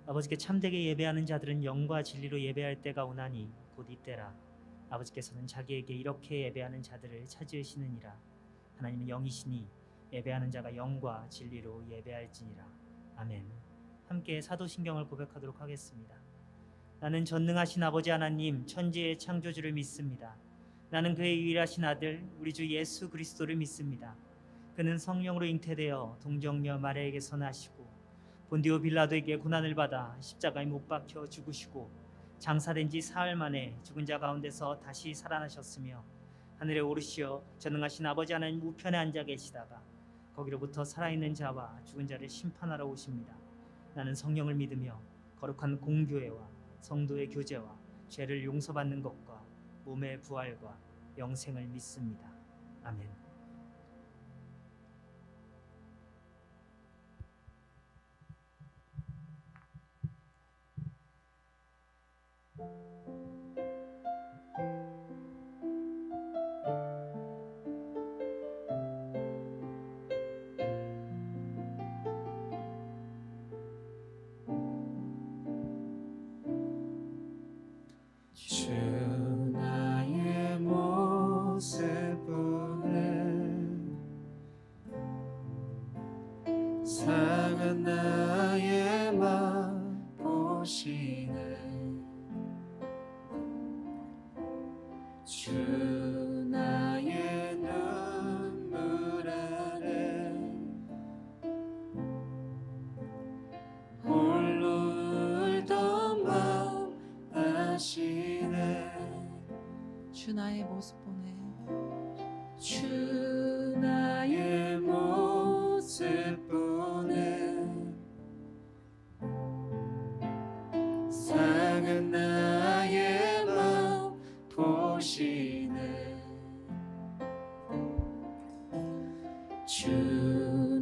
아버지께 참되게 예배하는 자들은 영과 진리로 예배할 때가 오나니 곧 이때라. 아버지께서는 자기에게 이렇게 예배하는 자들을 찾으시느니라. 하나님은 영이시니 예배하는 자가 영과 진리로 예배할지니라. 아멘. 함께 사도신경을 고백하도록 하겠습니다. 나는 전능하신 아버지 하나님 천지의 창조주를 믿습니다. 나는 그의 유일하신 아들 우리 주 예수 그리스도를 믿습니다. 그는 성령으로 잉태되어 동정녀 마리아에게서 나시고 본디오 빌라도에게 고난을 받아 십자가에 못 박혀 죽으시고 장사된 지 사흘 만에 죽은 자 가운데서 다시 살아나셨으며 하늘에 오르시어 전능하신 아버지 하나님 우편에 앉아 계시다가 거기로부터 살아있는 자와 죽은 자를 심판하러 오십니다. 나는 성령을 믿으며 거룩한 공교회와 성도의 교제와 죄를 용서받는 것과 몸의 부활과 영생을 믿습니다. 아멘. 주 나의 모습 보네 상한 나의 맘 보시네 주 나의 눈물 아래 홀로 울던 맘 아시네 주 나의 모습 보네 주 나의 모습 보네 상한 나의 맘 보시네 주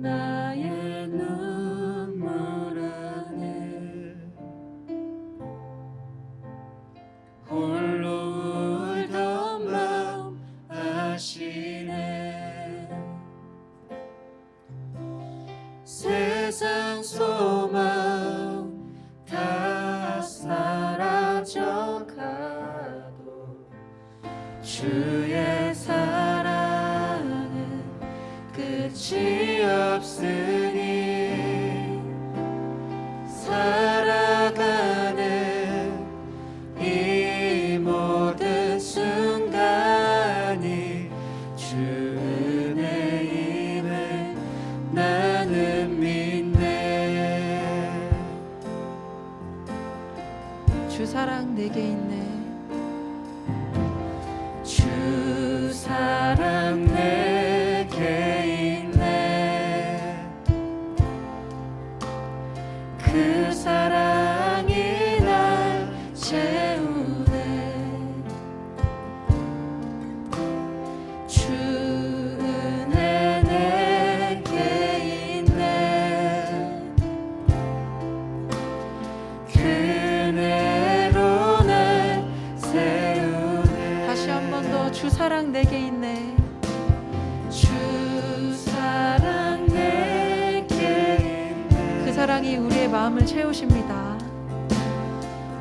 나의 눈물 안에 홀로 울던 맘 아시네 세상 소망 다 사라져가도 주의 사랑은 끝이 없으니 살아가는 이 모든 순간이 주 은혜임을 나는 믿네 주 사랑 내게 있네 주 사랑 내게 있네 그 사랑이 날 채우네 주 은혜 내게 있네 그 은혜로 날 세우네 다시 한 번 더 주 사랑 내게 있네 주 사랑 내게 있네 그 사랑이 우리의 마음을 채우십니다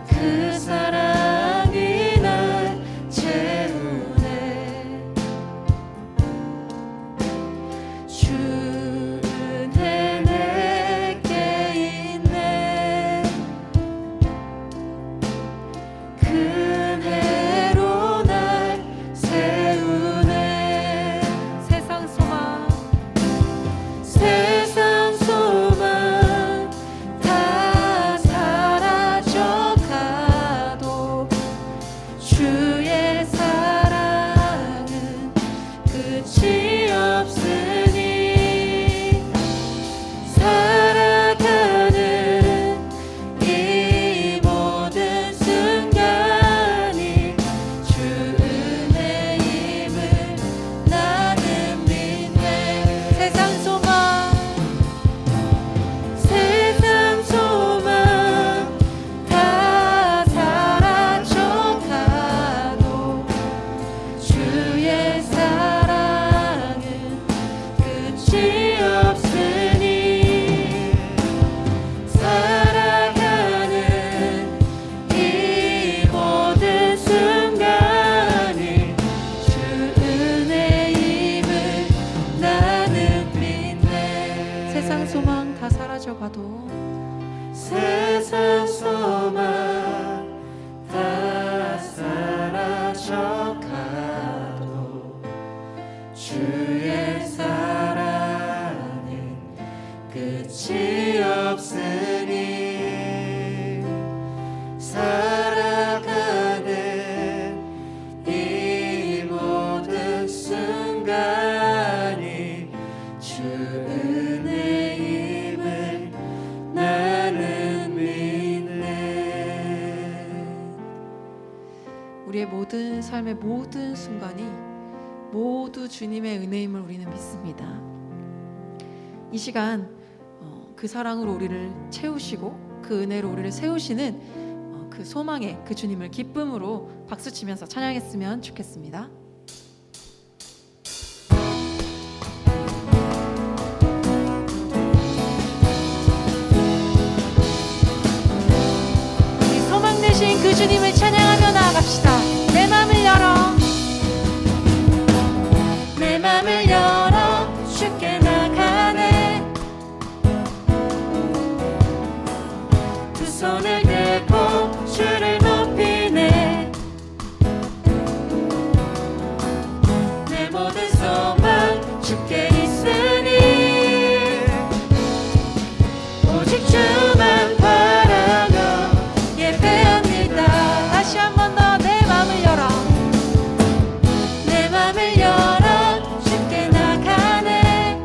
그 사랑이 날 채우네 주 은혜 내게 있네 그 은혜로 날 세우네 세상 소망 세상 소망 다 사라져가도 세상 소망 다 사라져가도 주의 사랑은 끝이 없으니 살아가는 이 모든 순간이 주 은혜임을 나는 믿네. 우리의 모든 삶의 모든 순간이 모두 주님의 은혜임을 우리는 믿습니다. 이 시간 그 사랑으로 우리를 채우시고 그 은혜로 우리를 세우시는 그 소망의 그 주님을 기쁨으로 박수치면서 찬양했으면 좋겠습니다. 우리 소망 되신 그 주님을 찬양하며 나아갑시다. 내 맘을 열어, 내 맘을 열어 주께 나가네. 두 손을 들고 주를 높이네. 내 모든 소망 주께 있으니 오직 주만 바라며 예배합니다. 다시 한 번 더 내 맘을 열어, 내 맘을 열어 주께 나가네.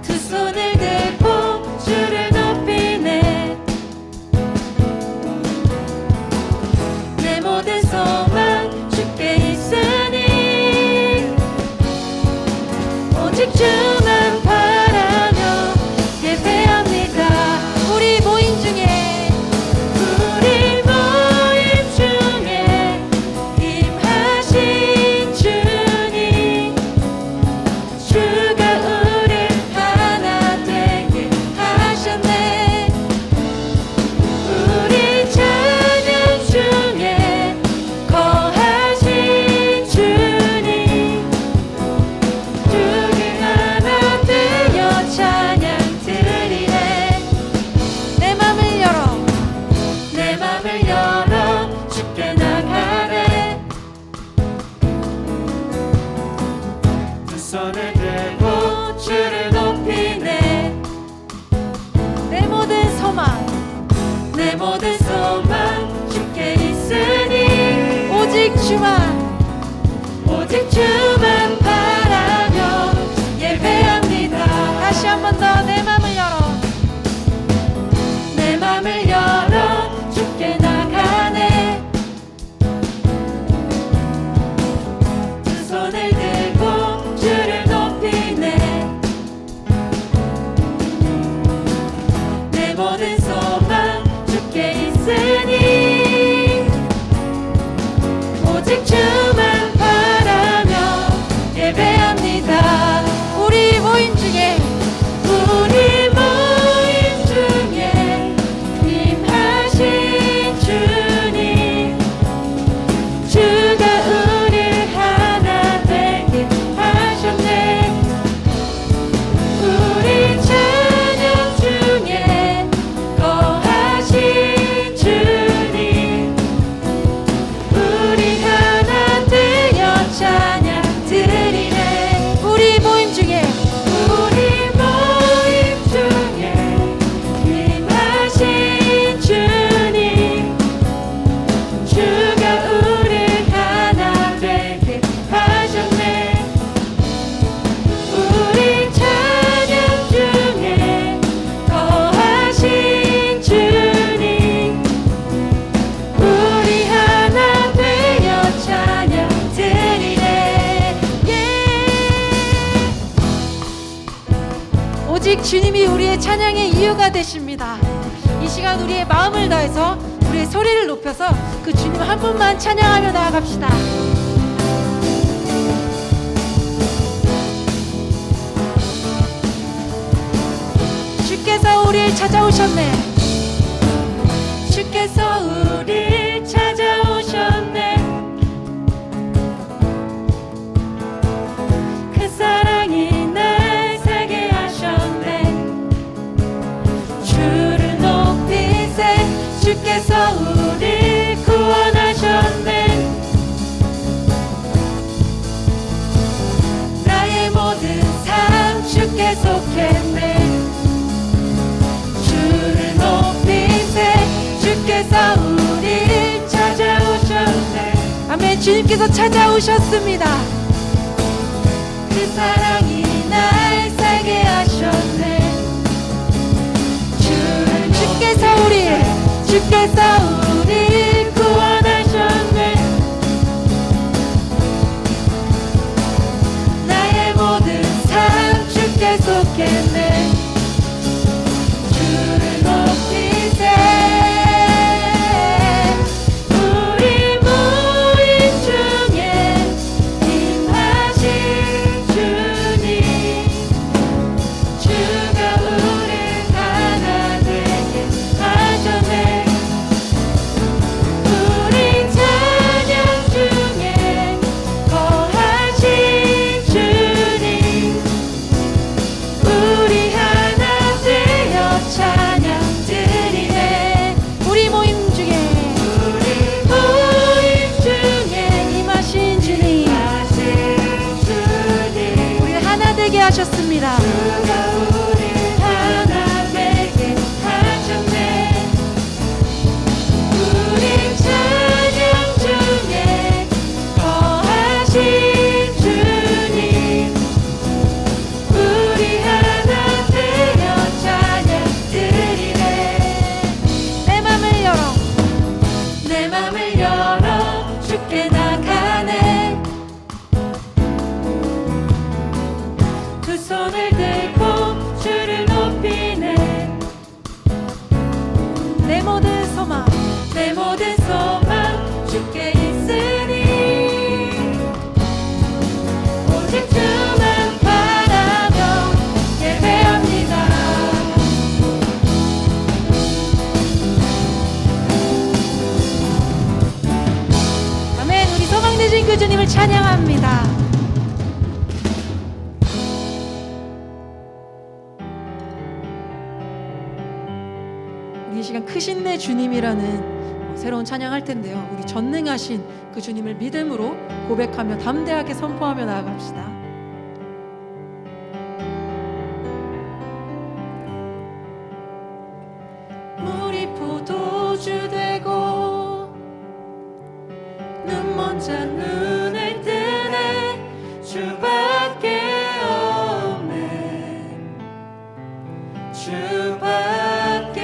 두 손을 들고 주를 높이네. 내 모든 소망 주께 있으니 오직 주만 바라며 예배합니다. 우리 모임 중에 우리 모임 중에 임하신 주님, 주가 우릴 하나 되게 하셨네. 우리 찬양 중에 거하신 주님, 주를 하나 되어 찬양 드리네. 내 맘을 열어, 내 맘을 열어 주께 나가네. 두 손을 들고 주를 높이네. 내 모든 소망 내 모든 소망 주께 있으니 오직 주만, 오직 주만 바라며 예배합니다. 다시 한 번 더 내 맘을 열어, 내 맘을 열어 주께 나가네. 두 손을 들고 주를 높이네. 내 모든 소망 주께 있으니 오직 주만 바라며 예배합니다. 우리 모임 중에 우리 모임 중에 임하신 주님, 주가 우릴 하나 되게 하셨네. 우리 찬양 중에 거하신 주님, 우리 하나 되어 찬양 드리네. 우리 모임 중에 우리 모임 중에 임하신 주님, 주가 우릴 하나 되게 하셨네. 우리 찬양 중에 거하신 주님, 우리 하나 되어 찬양 드리네. 오직 주님이 우리의 찬양의 이유가 되십니다. 이 시간 우리의 마음을 다해서 우리의 소리를 높여서 그 주님 한 분만 찬양하며 나아갑시다. 주께서 우리를 찾아오셨네. 주께서 우릴 찾아오셨네. 그 사랑이 날 살게 하셨네. 주께서 찾아오셨습니다. 그 사랑이 날 살게 하셨네. 주께서 우리 구원하셨네. 나의 모든 삶 주께 속했네. 주를 높이세. 우리 모임 중에 임하신 주님, 주가 우리 하나 되게 하셨네. 우리 찬양 중에 거하신 주님, 우리 하나 되어 찬양 드리네. 우리 모임 중에 임하신 주님, 우리를 하나 되게 하셨습니다. 주가 우리 하나 되게 하셨네. 우리 찬양 중에 거하신 주님, 우리 하나 되어 찬양 드리네. 내 맘을 열어 내 맘을 열어 주께 나가네. 두 손을 들고 주를 높이네. 내 모든 소망 내 모든 소망 주께 있으니 오직 주만 바라며 예배합니다. 아멘. 우리 소망 되신 그 주님을 찬양합니다. 우리 이 시간 크신 내 주님이라는 새로운 찬양할 텐데요. 우리 전능하신 그 주님을 믿음으로 고백하며 담대하게 선포하며 나아갑시다. 물이 포도주 되고 눈먼 자 눈을 뜨네. 주밖에 없네. 주밖에.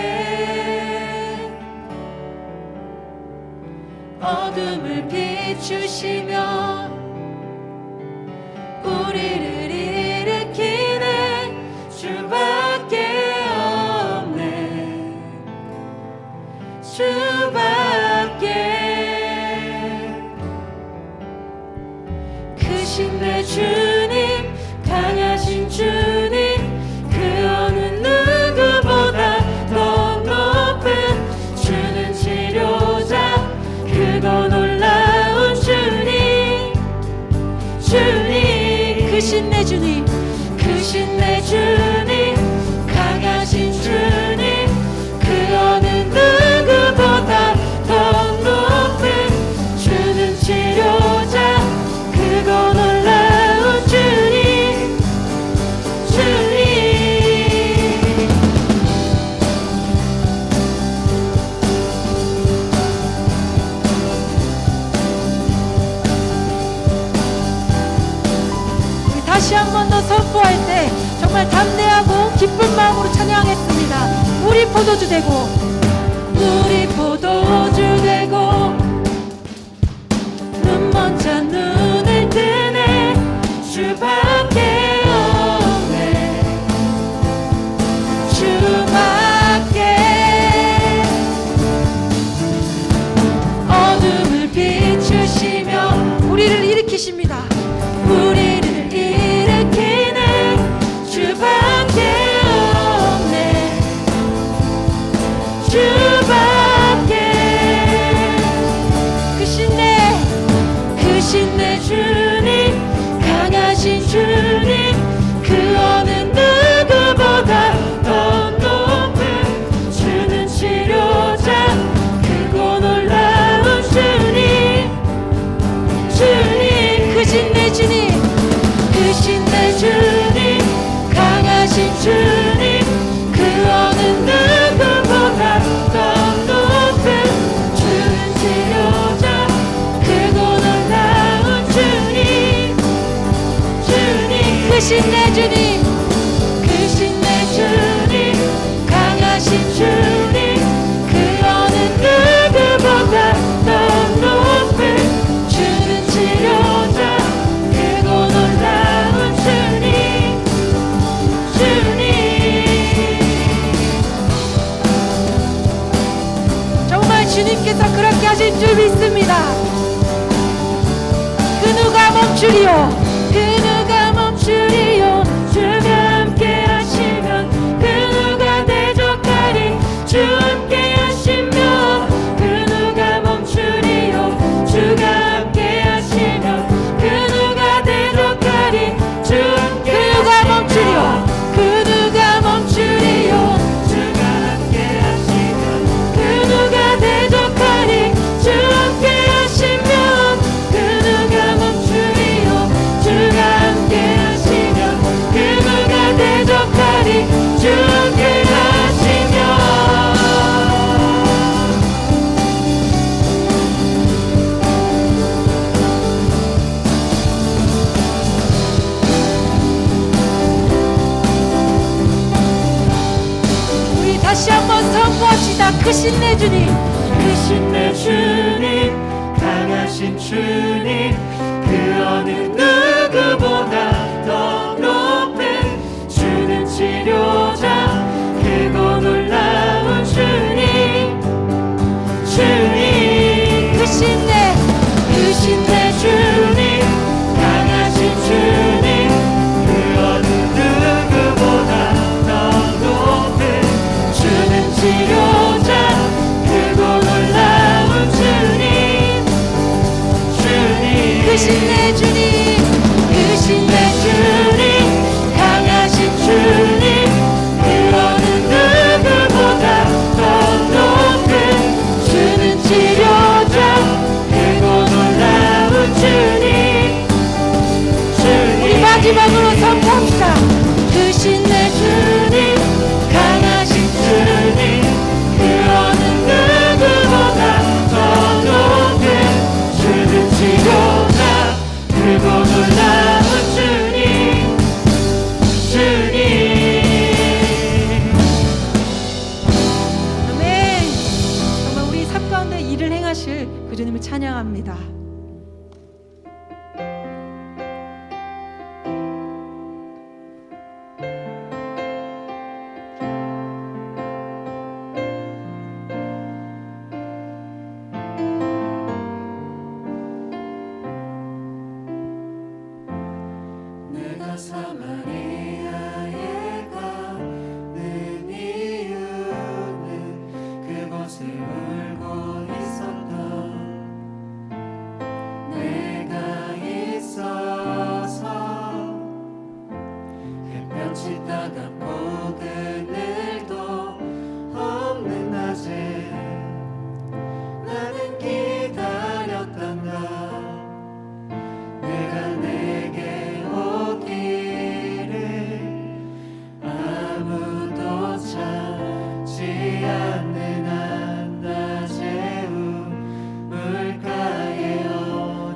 어둠을 비추시며 우리를 일으키네. 주밖에 없네. 주밖에. 크신 내 주님, 강하신 주님, 그 어느 누구보다 더 높은 주는 치료자, 그거 놀라운 주님. 주님, 크신 내 주님, 크신 내 주님, 강하신 주님, 그 어느 누구보다 더 높은 주는 치료자, 그거 놀라운 주님. 주님. 우리 다시 한 번 더 선포할 때 정말 담대하고 기쁜 마음으로 찬양하겠습니다. 우리 포도주 되고 우리 포도주 되고 눈먼 자 눈을 뜨네. 주밖에 없네. 주밖에. 어둠을 비추시며 우리를 일으키십니다. 우리를 일으키네. 주밖에 없네. 주님께서 그렇게 하실 줄 믿습니다. 그 누가 멈추리요 그 누가 멈추리요 주가 함께 하시면 그 누가 대적하리 주 함께 하시면 그 누가 멈추리요 주가 함께 하시면 그 누가 대적하리 주 함께 그 누가 멈추리요 그 누가 멈추리요 주가 함께 하시면 그 누가 대적하리 주 함께 하시면 그 누가 멈추리요 주가 함께 하시면 그 누가 대적하리 주 함께 하시면 우리 다시 한번 선포합시다. 크신 내 주님 크신 내 주님 강하신 주님 그 어느 누구보다 더 높은 주는 치료자 크고 놀라운 주님 주님 크신 내 주님 강하신 주님 그 어느 누구보다 더 높은 주는 치료자 크고 놀라운 주님 주님 크신 내 주님 크신 내 주님 강하신 주님 그 어느 누구보다 더 높은 주는 치료자 크고 놀라운 주님 주님 우리 마지막으로 선포합시다. 크신 내 주님 강하신 주님 그 어느 누구보다 더 높은 주는 치료자 크고 놀라운 주님 주님 아멘. 정말 우리 삶 가운데 일을 행하실 그 주님을 찬양합니다. 내가 사마리아에 가는 이유는 그곳에 울고 있었던 내가 있어서 햇볕이 따갑고 그늘도 없는 낮에 나는 기다렸단다. 내가 내게 오기를 아무도 찾지 않는 한낮의 우물가에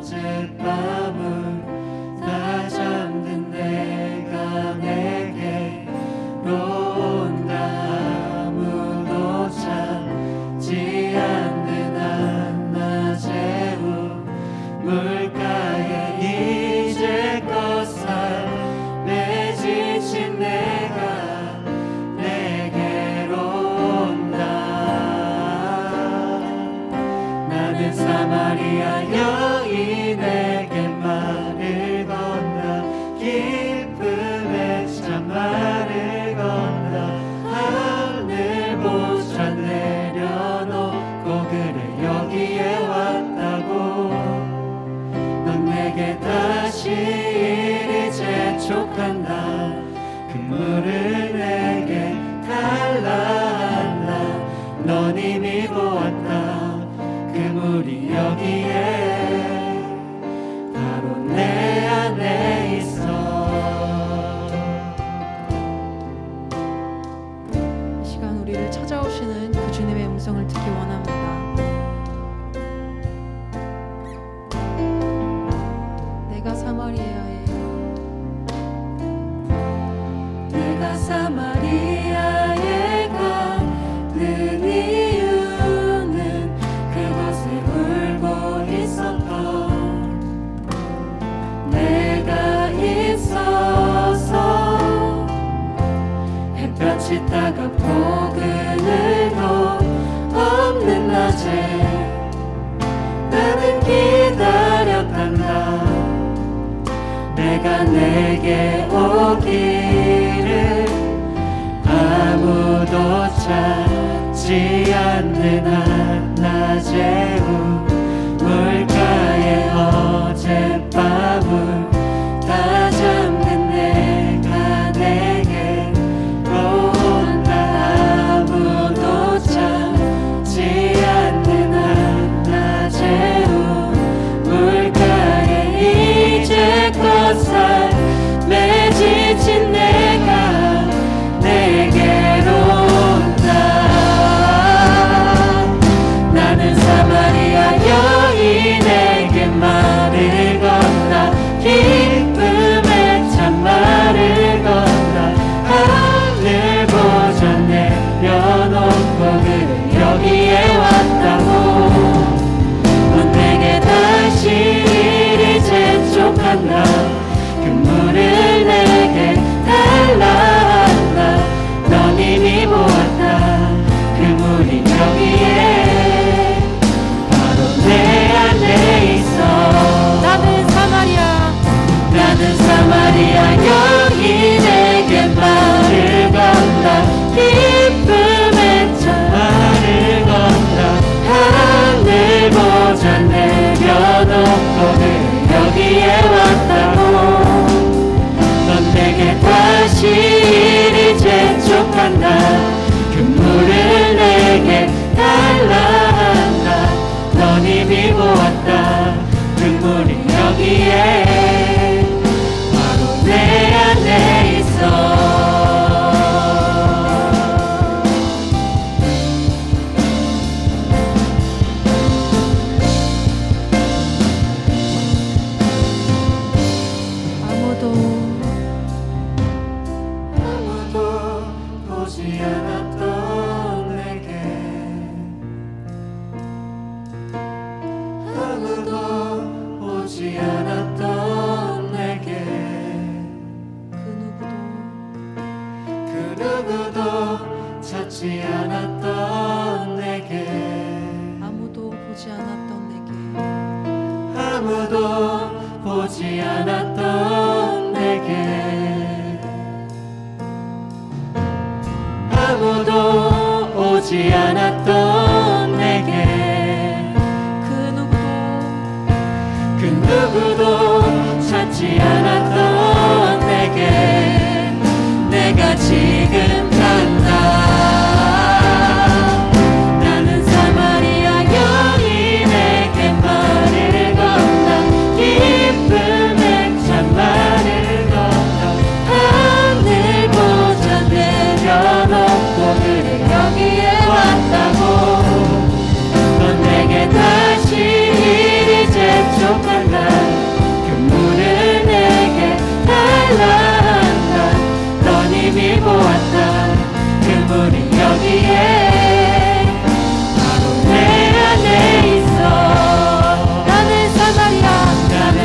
어젯밤을 다 잠든 내가 내게로 온다. 아무도 찾지 않는 한낮의 우물가에 이제껏 삶에 지친 내가 내게로 온다. 나는 사마리아 여인에게 말을 건다. 기쁨의 참말을 건다. 하늘보좌 내려놓고 그래 여기에 왔다고. 넌 내게 다시 이리 재촉한다. 그 물을 내게 달라 한다. 넌 이미 보았다. 그 물이 여기에 바로 내 안에 있어. 이 시간 우리를 찾아오시는 그 주님의 음성을 듣기 원합니다. 내가 사마리아에 내가 사마리아에 가는 이유는 그곳에 울고 있었던 내가 있어서 햇볕이 따갑고 그늘도 없는 낮에 내게 오기를 아무도 찾지 않는 한낮의 물가에 어젯밤을 다 잠든 내가 내게로 온다. 아무도 찾지 않는 한낮의 물가에 이제껏 삶에 지친 내가 내게로 온다. 나는 사마리아 여인에게 말을 건다. 기쁨의 참말을 건다. 하늘 보좌 내려놓고 그를 여기에 왔다고. 넌 내게 다시 이리 재촉한다. 그 물을 내게 달라 한다. 넌 이미 보았다. 그 물이 여기에 바로 내 안에 있어. 나는 사마리아 여인에게 말을 건다. 기쁨의 참말을 건다. 하늘 보좌 내려놓고 그를 여기에 왔다고. 넌 내게 다시 이리 재촉한다. 그 물을 내게 달라 한다. 넌 이미 보았다. 그 물이 여기에 바로 내 안에 있어. 아무도 보지 않았던 내게 아무도 보지 않았던 내게 그 누구도 찾지 않았던 내게 아무도 보지 않았던 내게 아무도 보지 않았던 내게 아무도 오지 않았던 내게 그 누구도 찾지 않았던 내게 내가 지금 간다. 나는 사마리아 여인에게 말을 건다. 기쁨의 참말을 건다. 하늘 보좌 내려놓고 그를 여기에 왔다고. 넌 내게 다시 이리 재촉한다. 그 물을 내게 달라 한다. 넌 이미 보았다. 그 물이 여기에 바로 내 안에 있어. 나는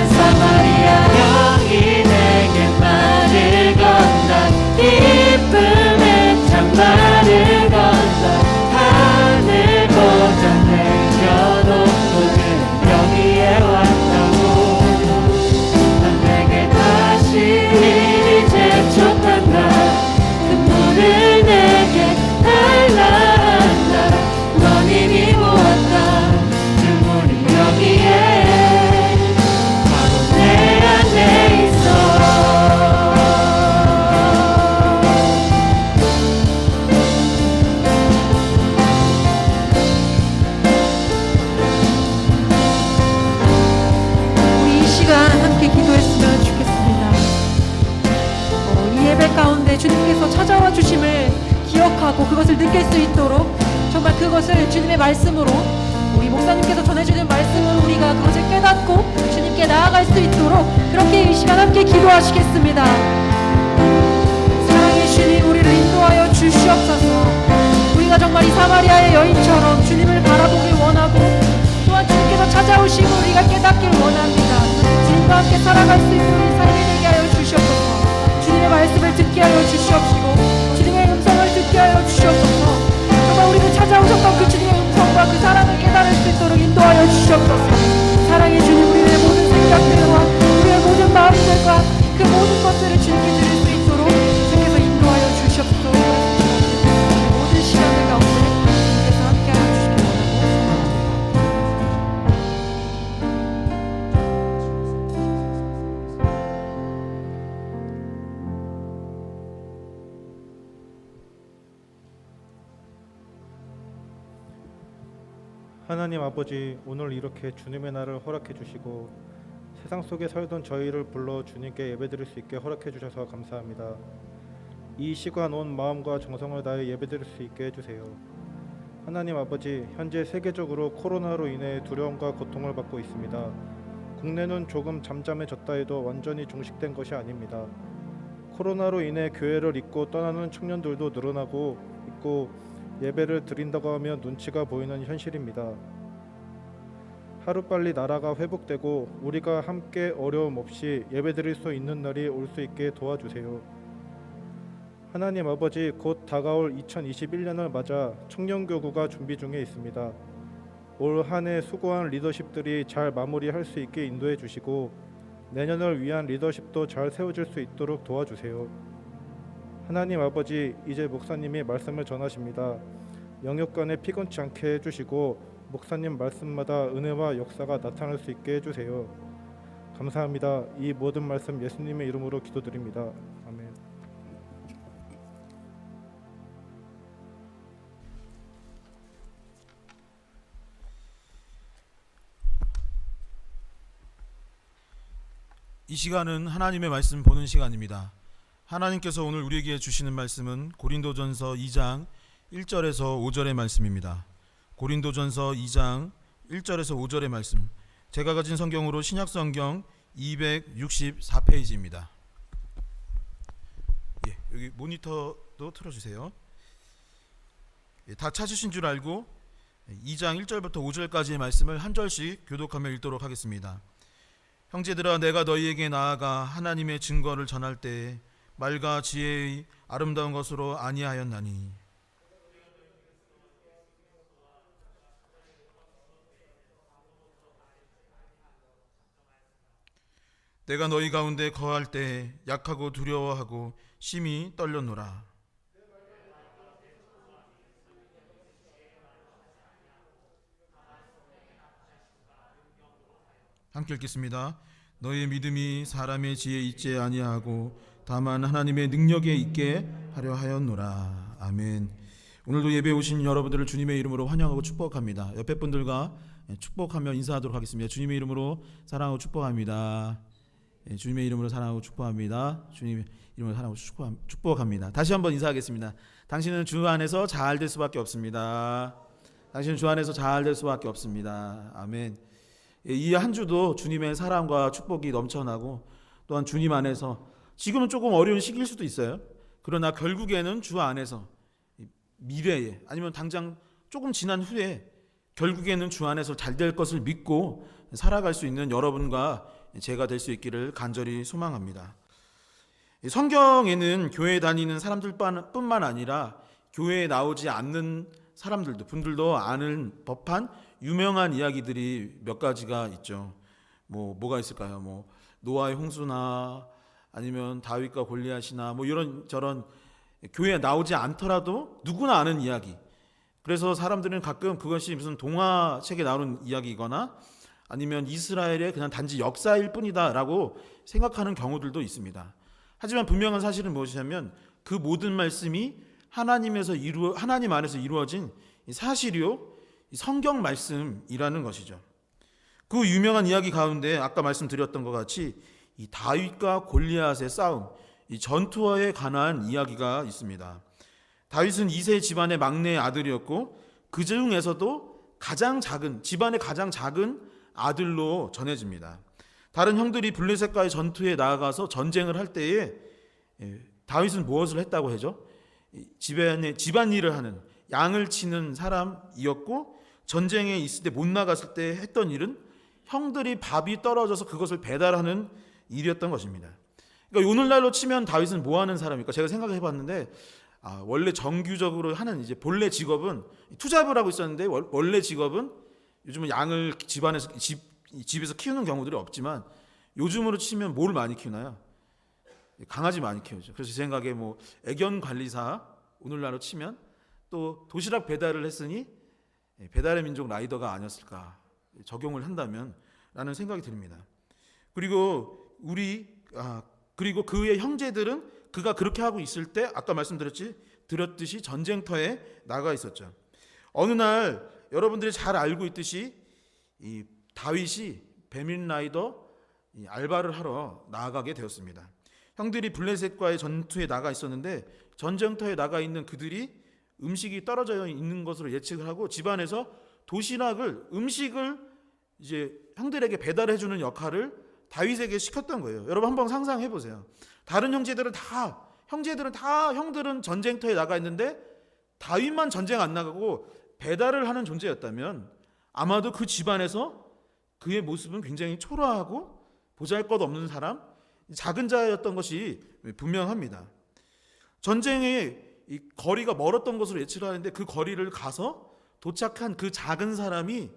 사마리아 여인에게 말을 건다. 기쁨의 참말을 건다. 하늘 보좌 내려놓고 그를 여기에 왔다고. 넌 내게 다시 이리 재촉한다. 그 물을 내게 달라 한다. 넌 이미 보았다. 그 물이 여기에 바로 내 안에 있어. 우리 이 시간 함께 기도했으면 좋겠습니다. 이 예배 가운데 주님께서 찾아와 주심을 기억하고 그것을 느낄 수 있도록 정말 그것을 주님의 말씀으로 우리 목사님께서 전해주는 말씀으로 우리가 그것을 깨닫고 주님께 나아갈 수 있도록 그렇게 이 시간 함께 기도하시겠습니다. 사랑의 주님, 우리를 인도하여 주시옵소서. 우리가 정말 이 사마리아의 여인처럼 주님을 바라보길 원하고 또한 주님께서 찾아오시고 우리가 깨닫길 원합니다. 주님과 함께 살아갈 수 있는 우리 삶이 되게 하여 주시옵소서. 주님의 말씀을 듣게 하여 주시옵시고 주님의 음성을 듣게 하여 주시옵소서. 정말 우리를 찾아오셨던 그 주님의 음성과 그 사랑을 깨달을 수 있도록 인도하여 주시옵소서. 사랑의 주님, 우리의 모든 생각들과 우리의 모든 마음들과 그 하나님 아버지, 오늘 이렇게 주님의 날을 허락해 주시고 세상 속에 살던 저희를 불러 주님께 예배드릴 수 있게 허락해 주셔서 감사합니다. 이 시간 온 마음과 정성을 다해 예배드릴 수 있게 해주세요. 하나님 아버지, 현재 세계적으로 코로나로 인해 두려움과 고통을 받고 있습니다. 국내는 조금 잠잠해졌다 해도 완전히 종식된 것이 아닙니다. 코로나로 인해 교회를 잊고 떠나는 청년들도 늘어나고 있고 예배를 드린다고 하면 눈치가 보이는 현실입니다. 하루빨리 나라가 회복되고 우리가 함께 어려움 없이 예배드릴 수 있는 날이 올 수 있게 도와주세요. 하나님 아버지, 곧 다가올 2021년을 맞아 청년교구가 준비 중에 있습니다. 올 한 해 수고한 리더십들이 잘 마무리할 수 있게 인도해 주시고 내년을 위한 리더십도 잘 세워질 수 있도록 도와주세요. 하나님 아버지, 이제 목사님이 말씀을 전하십니다. 영역간에 피곤치 않게 해주시고 목사님 말씀마다 은혜와 역사가 나타날 수 있게 해주세요. 감사합니다. 이 모든 말씀 예수님의 이름으로 기도드립니다. 아멘. 이 시간은 하나님의 말씀 보는 시간입니다. 하나님께서 오늘 우리에게 주시는 말씀은 고린도전서 2장 1절에서 5절의 말씀입니다. 고린도전서 2장 1절에서 5절의 말씀, 제가 가진 성경으로 신약성경 264페이지입니다. 여기 모니터도 틀어주세요. 다 찾으신 줄 알고 2장 1절부터 5절까지의 말씀을 한 절씩 교독하며 읽도록 하겠습니다. 형제들아, 내가 너희에게 나아가 하나님의 증거를 전할 때에 말과 지혜의 아름다운 것으로 아니하였나니 내가 너희 가운데 거할 때에 약하고 두려워하고 심히 떨렸노라. 함께 읽겠습니다. 너희의 믿음이 사람의 지혜에 있지 아니하고 다만 하나님의 능력에 있게 하려 하였노라. 아멘. 오늘도 예배에 오신 여러분들을 주님의 이름으로 환영하고 축복합니다. 옆에 분들과 축복하며 인사하도록 하겠습니다. 주님의 이름으로 사랑하고 축복합니다. 주님의 이름으로 사랑하고 축복합니다. 주님의 이름으로 사랑하고 축복합니다. 다시 한번 인사하겠습니다. 당신은 주 안에서 잘 될 수밖에 없습니다. 당신은 주 안에서 잘 될 수밖에 없습니다. 아멘. 이 한 주도 주님의 사랑과 축복이 넘쳐나고 또한 주님 안에서 지금은 조금 어려운 시기일 수도 있어요. 그러나 결국에는 주 안에서 미래에 아니면 당장 조금 지난 후에 결국에는 주 안에서 잘 될 것을 믿고 살아갈 수 있는 여러분과 제가 될 수 있기를 간절히 소망합니다. 성경에는 교회에 다니는 사람들뿐만 아니라 교회에 나오지 않는 분들도 아는 법한 유명한 이야기들이 몇 가지가 있죠. 뭐가 있을까요? 노아의 홍수나 아니면 다윗과 골리앗이나 이런 저런 교회에 나오지 않더라도 누구나 아는 이야기. 그래서 사람들은 가끔 그것이 무슨 동화책에 나오는 이야기거나 아니면 이스라엘의 그냥 단지 역사일 뿐이다라고 생각하는 경우들도 있습니다. 하지만 분명한 사실은 무엇이냐면 그 모든 말씀이 하나님 안에서 이루어진 사실이요, 성경 말씀이라는 것이죠. 그 유명한 이야기 가운데 아까 말씀드렸던 것 같이 이 다윗과 골리앗의 싸움, 이 전투에 관한 이야기가 있습니다. 다윗은 2세 집안의 막내 아들이었고 그 중에서도 집안의 가장 작은 아들로 전해집니다. 다른 형들이 블레셋과의 전투에 나아가서 전쟁을 할 때에 다윗은 무엇을 했다고 하죠? 집안일을 하는, 양을 치는 사람이었고 전쟁에 있을 때 못 나갔을 때 했던 일은 형들이 밥이 떨어져서 그것을 배달하는 일이었던 것입니다. 그러니까 오늘날로 치면 다윗은 뭐 하는 사람일까? 제가 생각해 봤는데 원래 정규적으로 하는 이제 본래 직업은 투잡을 하고 있었는데 원래 직업은 요즘은 양을 집에서 키우는 경우들이 없지만 요즘으로 치면 뭘 많이 키우나요? 강아지 많이 키우죠. 그래서 제 생각에 애견 관리사, 오늘날로 치면 또 도시락 배달을 했으니 배달의 민족 라이더가 아니었을까 적용을 한다면 라는 생각이 듭니다. 그리고 그의 형제들은 그가 그렇게 하고 있을 때 아까 말씀드렸듯이 전쟁터에 나가 있었죠. 어느 날 여러분들이 잘 알고 있듯이 이 다윗이 배민 라이더 이 알바를 하러 나아가게 되었습니다. 형들이 블레셋과의 전투에 나가 있었는데 전쟁터에 나가 있는 그들이 음식이 떨어져 있는 것으로 예측을 하고 집안에서 음식을 이제 형들에게 배달해 주는 역할을 다윗에게 시켰던 거예요. 여러분 한번 상상해 보세요. 다른 형제들은 형들은 전쟁터에 나가 있는데 다윗만 전쟁 안 나가고 배달을 하는 존재였다면 아마도 그 집안에서 그의 모습은 굉장히 초라하고 보잘것없는 사람, 작은 자였던 것이 분명합니다. 전쟁의 이 거리가 멀었던 것으로 예측을 하는데 그 거리를 가서 도착한 그 작은 사람이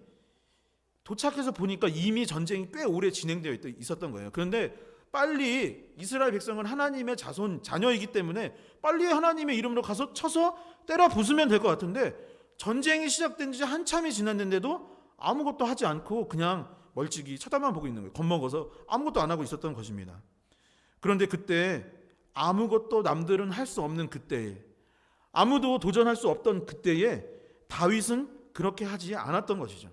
도착해서 보니까 이미 전쟁이 꽤 오래 진행되어 있었던 거예요. 그런데 빨리 이스라엘 백성은 하나님의 자녀이기 때문에 빨리 하나님의 이름으로 가서 쳐서 때려 부수면 될 것 같은데 전쟁이 시작된 지 한참이 지났는데도 아무것도 하지 않고 그냥 멀찍이 쳐다만 보고 있는 거예요. 겁먹어서 아무것도 안 하고 있었던 것입니다. 그런데 그때 아무것도 남들은 할 수 없는 그때에, 아무도 도전할 수 없던 그때에 다윗은 그렇게 하지 않았던 것이죠.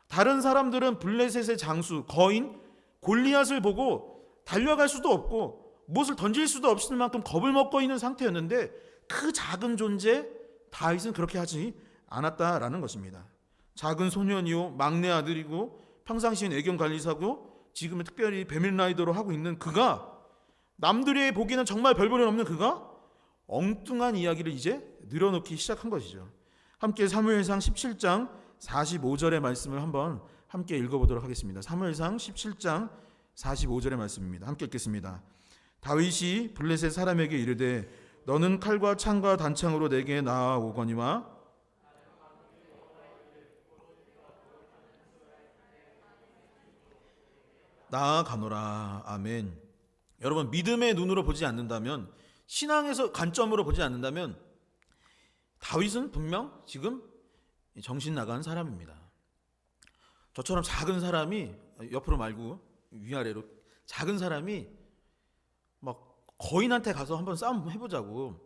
다른 사람들은 블레셋의 장수 거인 골리앗을 보고 달려갈 수도 없고 무엇을 던질 수도 없을 만큼 겁을 먹고 있는 상태였는데 그 작은 존재 다윗은 그렇게 하지 않았다라는 것입니다. 작은 소년이요 막내 아들이고 평상시엔 애견관리사고 지금은 특별히 배민라이더로 하고 있는 그가, 남들이 보기에는 정말 별 볼일 없는 그가 엉뚱한 이야기를 이제 늘어놓기 시작한 것이죠. 함께 사무엘상 17장 45절의 말씀을 한번 함께 읽어보도록 하겠습니다. 사무엘상 17장 45절의 말씀입니다. 함께 읽겠습니다. 다윗이 블레셋 사람에게 이르되 너는 칼과 창과 단창으로 내게 나아오거니와 나아가노라. 아멘. 여러분, 믿음의 눈으로 보지 않는다면, 신앙에서 관점으로 보지 않는다면 다윗은 분명 지금 정신 나간 사람입니다. 저처럼 작은 사람이, 옆으로 말고 위아래로 작은 사람이 막 거인한테 가서 한번 싸움 해보자고,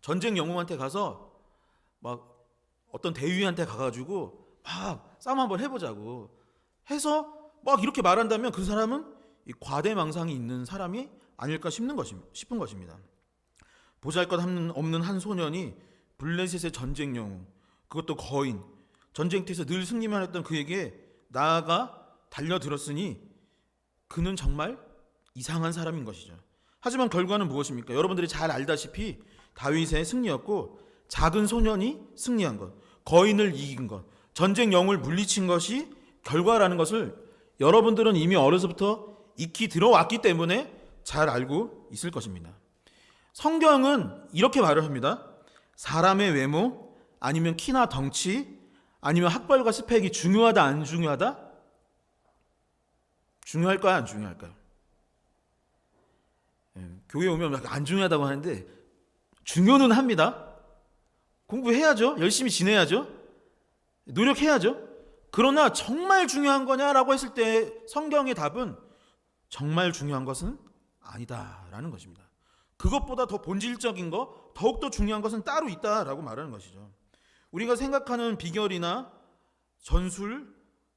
전쟁 영웅한테 가서 막 어떤 대위한테 가가지고 막 싸움 한번 해보자고 해서 막 이렇게 말한다면 그 사람은 이 과대망상이 있는 사람이 아닐까 싶은 것입니다. 보잘것없는 한 소년이 블레셋의 전쟁 영웅, 그것도 거인, 전쟁터에서 늘 승리만 했던 그에게 나아가 달려들었으니 그는 정말 이상한 사람인 것이죠. 하지만 결과는 무엇입니까? 여러분들이 잘 알다시피 다윗의 승리였고, 작은 소년이 승리한 것, 거인을 이긴 것, 전쟁 영웅을 물리친 것이 결과라는 것을 여러분들은 이미 어려서부터 익히 들어왔기 때문에 잘 알고 있을 것입니다. 성경은 이렇게 말을 합니다. 사람의 외모, 아니면 키나 덩치, 아니면 학벌과 스펙이 중요하다 안 중요하다? 중요할까요 안 중요할까요? 교회 오면 안 중요하다고 하는데 중요는 합니다. 공부해야죠. 열심히 지내야죠. 노력해야죠. 그러나 정말 중요한 거냐라고 했을 때 성경의 답은 정말 중요한 것은 아니다라는 것입니다. 그것보다 더 본질적인 거, 더욱더 중요한 것은 따로 있다라고 말하는 것이죠. 우리가 생각하는 비결이나 전술,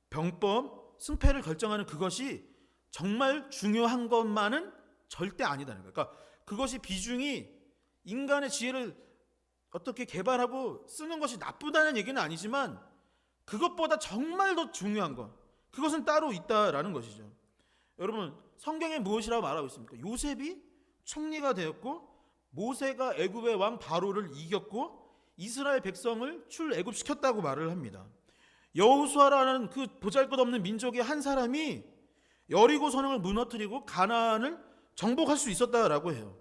병법, 승패를 결정하는 그것이 정말 중요한 것만은 절대 아니다는 거예요. 그러니까 그것이 비중이 인간의 지혜를 어떻게 개발하고 쓰는 것이 나쁘다는 얘기는 아니지만 그것보다 정말 더 중요한 것, 그것은 따로 있다라는 것이죠. 여러분, 성경에 무엇이라고 말하고 있습니까? 요셉이 총리가 되었고 모세가 애굽의 왕 바로를 이겼고 이스라엘 백성을 출애굽시켰다고 말을 합니다. 여호수아라는 그 보잘것없는 민족의 한 사람이 여리고 성을 무너뜨리고 가나안을 정복할 수 있었다라고 해요.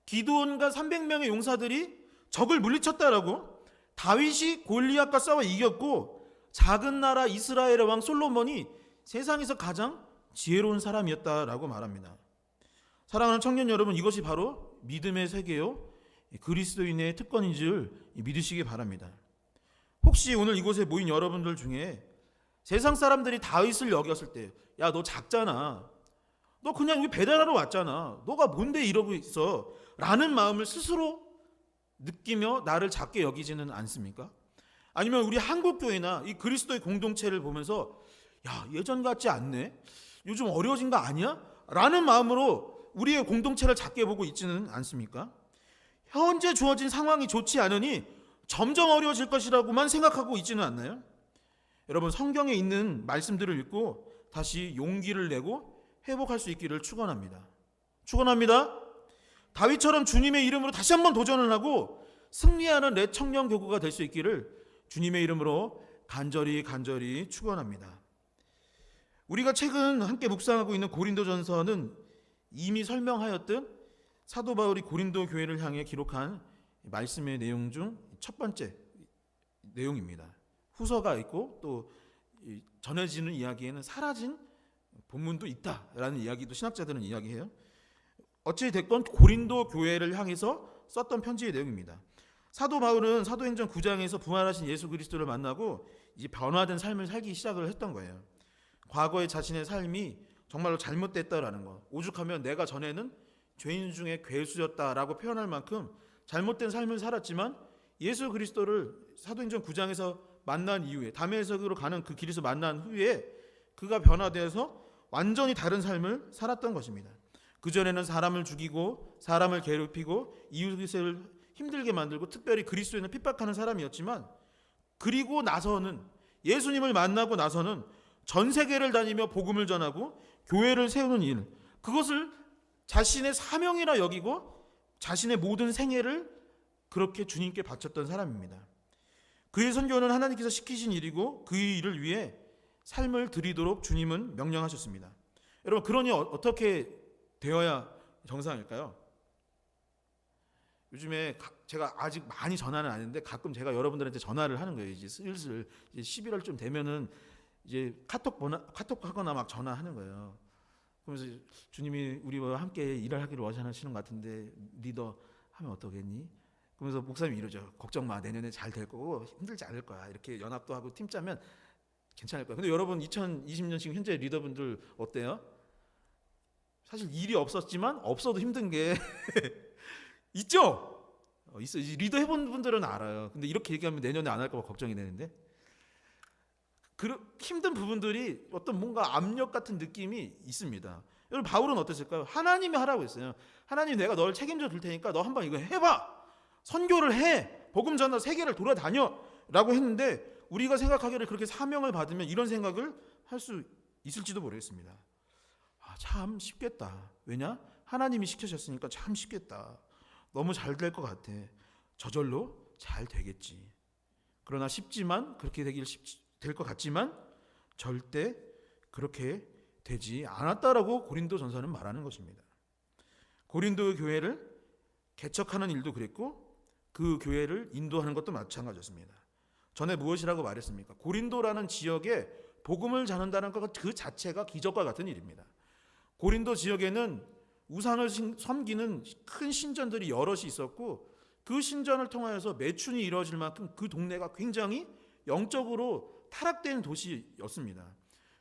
기드온과 300명의 용사들이 적을 물리쳤다라고, 다윗이 골리앗과 싸워 이겼고 작은 나라 이스라엘의 왕 솔로몬이 세상에서 가장 지혜로운 사람이었다라고 말합니다. 사랑하는 청년 여러분, 이것이 바로 믿음의 세계요 그리스도인의 특권인 줄 믿으시기 바랍니다. 혹시 오늘 이곳에 모인 여러분들 중에 세상 사람들이 다윗을 여겼을 때, 야, 너 작잖아, 너 그냥 여기 배달하러 왔잖아, 너가 뭔데 이러고 있어 라는 마음을 스스로 느끼며 나를 작게 여기지는 않습니까? 아니면 우리 한국교회나 이 그리스도의 공동체를 보면서 야, 예전 같지 않네, 요즘 어려워진 거 아니야? 라는 마음으로 우리의 공동체를 작게 보고 있지는 않습니까? 현재 주어진 상황이 좋지 않으니 점점 어려워질 것이라고만 생각하고 있지는 않나요? 여러분, 성경에 있는 말씀들을 읽고 다시 용기를 내고 회복할 수 있기를 축원합니다. 다윗처럼 주님의 이름으로 다시 한번 도전을 하고 승리하는 레청년 교구가 될 수 있기를 주님의 이름으로 간절히 축원합니다. 우리가 최근 함께 묵상하고 있는 고린도전서는 이미 설명하였던 사도 바울이 고린도 교회를 향해 기록한 말씀의 내용 중 첫 번째 내용입니다. 후서가 있고 또 전해지는 이야기에는 사라진 본문도 있다라는 이야기도 신학자들은 이야기해요. 어찌 됐건 고린도 교회를 향해서 썼던 편지의 내용입니다. 사도 바울은 사도행전 9장에서 부활하신 예수 그리스도를 만나고 이제 변화된 삶을 살기 시작을 했던 거예요. 과거의 자신의 삶이 정말로 잘못됐다라는 거, 오죽하면 내가 전에는 죄인 중에 괴수였다라고 표현할 만큼 잘못된 삶을 살았지만 예수 그리스도를 사도행전 9장에서 만난 이후에 담에색으로 가는 그 길에서 만난 후에 그가 변화되어서 완전히 다른 삶을 살았던 것입니다. 그전에는 사람을 죽이고 사람을 괴롭히고 이웃을 힘들게 만들고 특별히 그리스도인을 핍박하는 사람이었지만, 그리고 나서는 예수님을 만나고 나서는 전 세계를 다니며 복음을 전하고 교회를 세우는 일, 그것을 자신의 사명이라 여기고 자신의 모든 생애를 그렇게 주님께 바쳤던 사람입니다. 그의 선교는 하나님께서 시키신 일이고 그 일을 위해 삶을 드리도록 주님은 명령하셨습니다. 여러분, 그러니 어떻게 되어야 정상일까요? 요즘에 제가 아직 많이 전화는 안 했는데 가끔 제가 여러분들한테 전화를 하는 거예요. 이제 슬슬 이제 11월쯤 되면은 이제 카톡 하거나 막 전화하는 거예요. 그러면서 주님이 우리와 함께 일을 하기를 원하시는 것 같은데 리더 하면 어떠겠니? 그러면서 목사님이 이러죠. 걱정 마, 내년에 잘 될 거고 힘들지 않을 거야. 이렇게 연합도 하고 팀 짜면 괜찮을 거야. 근데 여러분 2020년 지금 현재 리더분들 어때요? 사실 일이 없었지만 없어도 힘든 게 있죠? 있어. 리더 해본 분들은 알아요. 근데 이렇게 얘기하면 내년에 안 할까 봐 걱정이 되는데, 힘든 부분들이 어떤 뭔가 압력 같은 느낌이 있습니다. 여러분, 바울은 어땠을까요? 하나님이 하라고 했어요. 하나님, 내가 널 책임져 줄 테니까 너 한번 이거 해봐. 선교를 해. 복음 전하 세계를 돌아다녀. 라고 했는데 우리가 생각하기를 그렇게 사명을 받으면 이런 생각을 할 수 있을지도 모르겠습니다. 참 쉽겠다. 왜냐? 하나님이 시키셨으니까 참 쉽겠다. 너무 잘 될 것 같아. 저절로 잘 되겠지. 그러나 쉽지만, 그렇게 될 것 같지만 절대 그렇게 되지 않았다라고 고린도 전서는 말하는 것입니다. 고린도 교회를 개척하는 일도 그랬고 그 교회를 인도하는 것도 마찬가지였습니다. 전에 무엇이라고 말했습니까? 고린도라는 지역에 복음을 전한다는 것 그 자체가 기적과 같은 일입니다. 고린도 지역에는 우상을 섬기는 큰 신전들이 여럿이 있었고 그 신전을 통하여서 매춘이 이루어질 만큼 그 동네가 굉장히 영적으로 타락된 도시였습니다.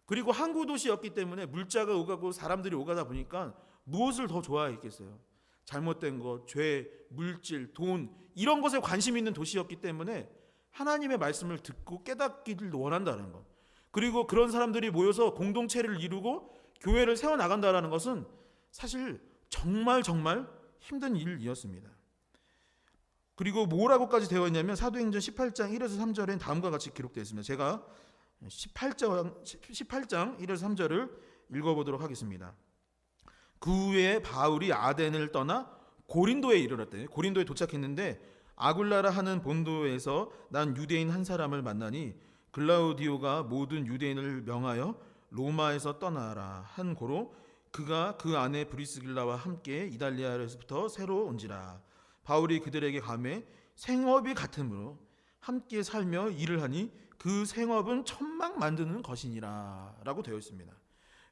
그리고 항구 도시였기 때문에 물자가 오가고 사람들이 오가다 보니까 무엇을 더 좋아했겠어요? 잘못된 것, 죄, 물질, 돈, 이런 것에 관심 있는 도시였기 때문에 하나님의 말씀을 듣고 깨닫기를 원한다는 것, 그리고 그런 사람들이 모여서 공동체를 이루고 교회를 세워나간다는 것은 사실 정말 힘든 일이었습니다. 그리고 뭐라고까지 되어 있냐면 사도행전 18장 1에서 3절엔 다음과 같이 기록되어 있습니다. 제가 18장 1에서 3절을 읽어보도록 하겠습니다. 그 후에 바울이 아덴을 떠나 고린도에 이르렀대요. 고린도에 도착했는데 아굴라라 하는 본도에서 난 유대인 한 사람을 만나니 글라우디오가 모든 유대인을 명하여 로마에서 떠나라 한 고로 그가 그 아내 브리스길라와 함께 이달리아에서부터 새로 온지라. 바울이 그들에게 가매 생업이 같으므로 함께 살며 일을 하니 그 생업은 천막 만드는 것이니라 라고 되어 있습니다.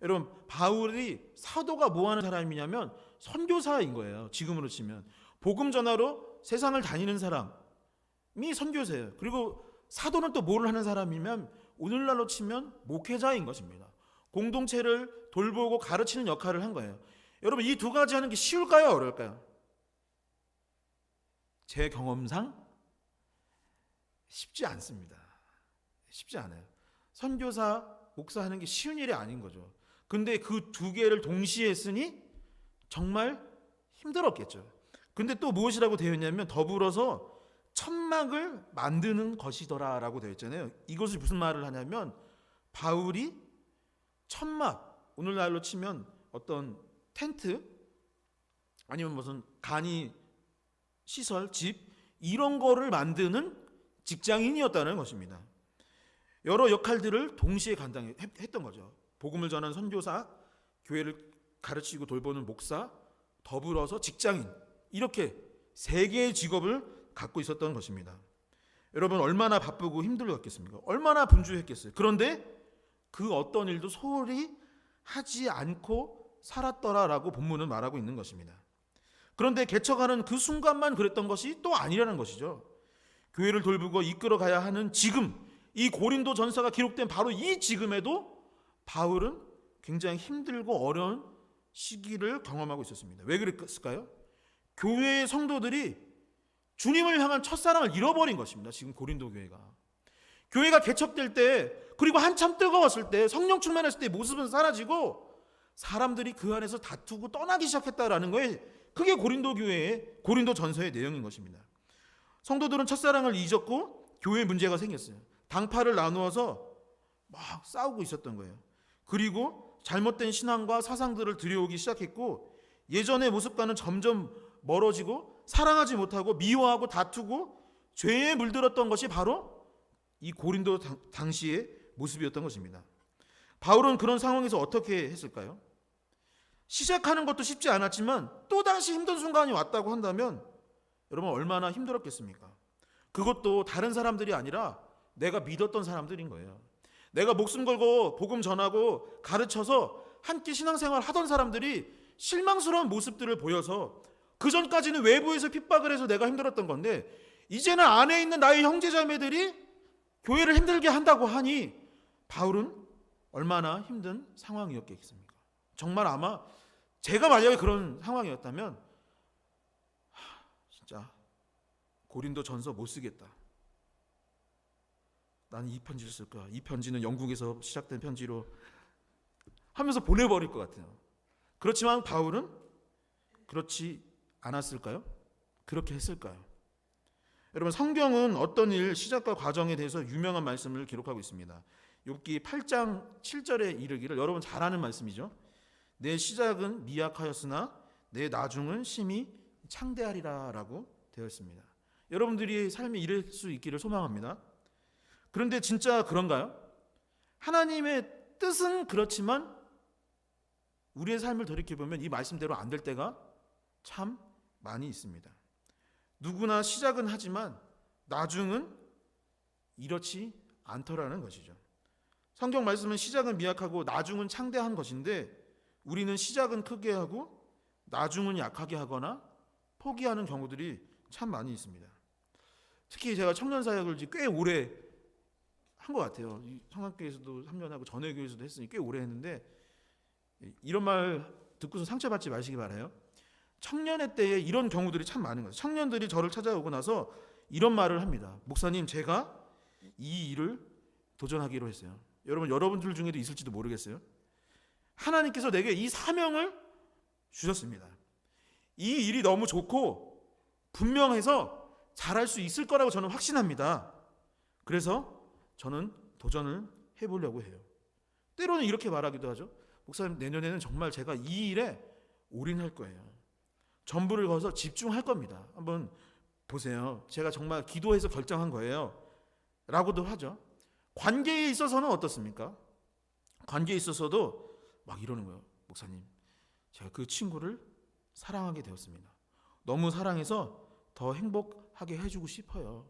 여러분, 바울이 사도가 뭐 하는 사람이냐면 선교사인 거예요. 지금으로 치면 복음 전하러 세상을 다니는 사람이 선교사예요. 그리고 사도는 또 뭘 하는 사람이면 오늘날로 치면 목회자인 것입니다. 공동체를 돌보고 가르치는 역할을 한 거예요. 여러분, 이 두 가지 하는 게 쉬울까요? 어려울까요? 제 경험상 쉽지 않습니다. 쉽지 않아요. 선교사, 목사 하는 게 쉬운 일이 아닌 거죠. 근데 그 두 개를 동시에 했으니 정말 힘들었겠죠. 근데 또 무엇이라고 되어 있냐면 더불어서 천막을 만드는 것이더라라고 되어 있잖아요. 이것이 무슨 말을 하냐면 바울이 천막, 오늘날로 치면 어떤 텐트 아니면 무슨 간이 시설, 집 이런 거를 만드는 직장인이었다는 것입니다. 여러 역할들을 동시에 감당했던 거죠. 복음을 전하는 선교사, 교회를 가르치고 돌보는 목사, 더불어서 직장인, 이렇게 세 개의 직업을 갖고 있었던 것입니다. 여러분 얼마나 바쁘고 힘들었겠습니까? 얼마나 분주했겠어요. 그런데 그 어떤 일도 소홀히 하지 않고 살았더라라고 본문은 말하고 있는 것입니다. 그런데 개척하는 그 순간만 그랬던 것이 또 아니라는 것이죠. 교회를 돌보고 이끌어 가야 하는 지금, 이 고린도 전서가 기록된 바로 이 지금에도 바울은 굉장히 힘들고 어려운 시기를 경험하고 있었습니다. 왜 그랬을까요? 교회의 성도들이 주님을 향한 첫사랑을 잃어버린 것입니다. 지금 고린도 교회가 개척될 때, 그리고 한참 뜨거웠을 때, 성령 충만했을 때 모습은 사라지고 사람들이 그 안에서 다투고 떠나기 시작했다라는 거에, 그게 고린도 전서의 내용인 것입니다. 성도들은 첫사랑을 잊었고 교회에 문제가 생겼어요. 당파를 나누어서 막 싸우고 있었던 거예요. 그리고 잘못된 신앙과 사상들을 들여오기 시작했고 예전의 모습과는 점점 멀어지고 사랑하지 못하고 미워하고 다투고 죄에 물들었던 것이 바로 이 고린도 당시의 모습이었던 것입니다. 바울은 그런 상황에서 어떻게 했을까요? 시작하는 것도 쉽지 않았지만 또다시 힘든 순간이 왔다고 한다면 여러분 얼마나 힘들었겠습니까? 그것도 다른 사람들이 아니라 내가 믿었던 사람들인 거예요. 내가 목숨 걸고 복음 전하고 가르쳐서 함께 신앙생활 하던 사람들이 실망스러운 모습들을 보여서 그 전까지는 외부에서 핍박을 해서 내가 힘들었던 건데 이제는 안에 있는 나의 형제자매들이 교회를 힘들게 한다고 하니 바울은 얼마나 힘든 상황이었겠습니까? 정말 아마 제가 만약에 그런 상황이었다면 진짜 고린도 전서 못 쓰겠다. 나는 이 편지를 쓸 거야. 이 편지는 영국에서 시작된 편지로 하면서 보내버릴 것 같아요. 그렇지만 바울은 그렇지 않았을까요? 그렇게 했을까요? 여러분 성경은 어떤 일 시작과 과정에 대해서 유명한 말씀을 기록하고 있습니다. 욥기 8장 7절에 이르기를, 여러분 잘 아는 말씀이죠. 내 시작은 미약하였으나 내 나중은 심히 창대하리라 라고 되어 있습니다. 여러분들이 삶이 이럴 수 있기를 소망합니다. 그런데 진짜 그런가요? 하나님의 뜻은 그렇지만 우리의 삶을 돌이켜보면 이 말씀대로 안 될 때가 참 많이 있습니다. 누구나 시작은 하지만 나중은 이렇지 않더라는 것이죠. 성경 말씀은 시작은 미약하고 나중은 창대한 것인데 우리는 시작은 크게 하고 나중은 약하게 하거나 포기하는 경우들이 참 많이 있습니다. 특히 제가 청년 사역을 꽤 오래 한 것 같아요. 성악교에서도 3년 하고 전회교에서도 했으니 꽤 오래 했는데 이런 말 듣고서 상처받지 마시기 바라요. 청년의 때에 이런 경우들이 참 많은 거죠. 청년들이 저를 찾아오고 나서 이런 말을 합니다. 목사님, 제가 이 일을 도전하기로 했어요. 여러분들 중에도 있을지도 모르겠어요. 하나님께서 내게 이 사명을 주셨습니다. 이 일이 너무 좋고 분명해서 잘할 수 있을 거라고 저는 확신합니다. 그래서 저는 도전을 해보려고 해요. 때로는 이렇게 말하기도 하죠. 목사님, 내년에는 정말 제가 이 일에 올인할 거예요. 전부를 걸어서 집중할 겁니다. 한번 보세요. 제가 정말 기도해서 결정한 거예요. 라고도 하죠. 관계에 있어서는 어떻습니까? 관계에 있어서도 막 이러는 거예요. 목사님, 제가 그 친구를 사랑하게 되었습니다. 너무 사랑해서 더 행복하게 해주고 싶어요.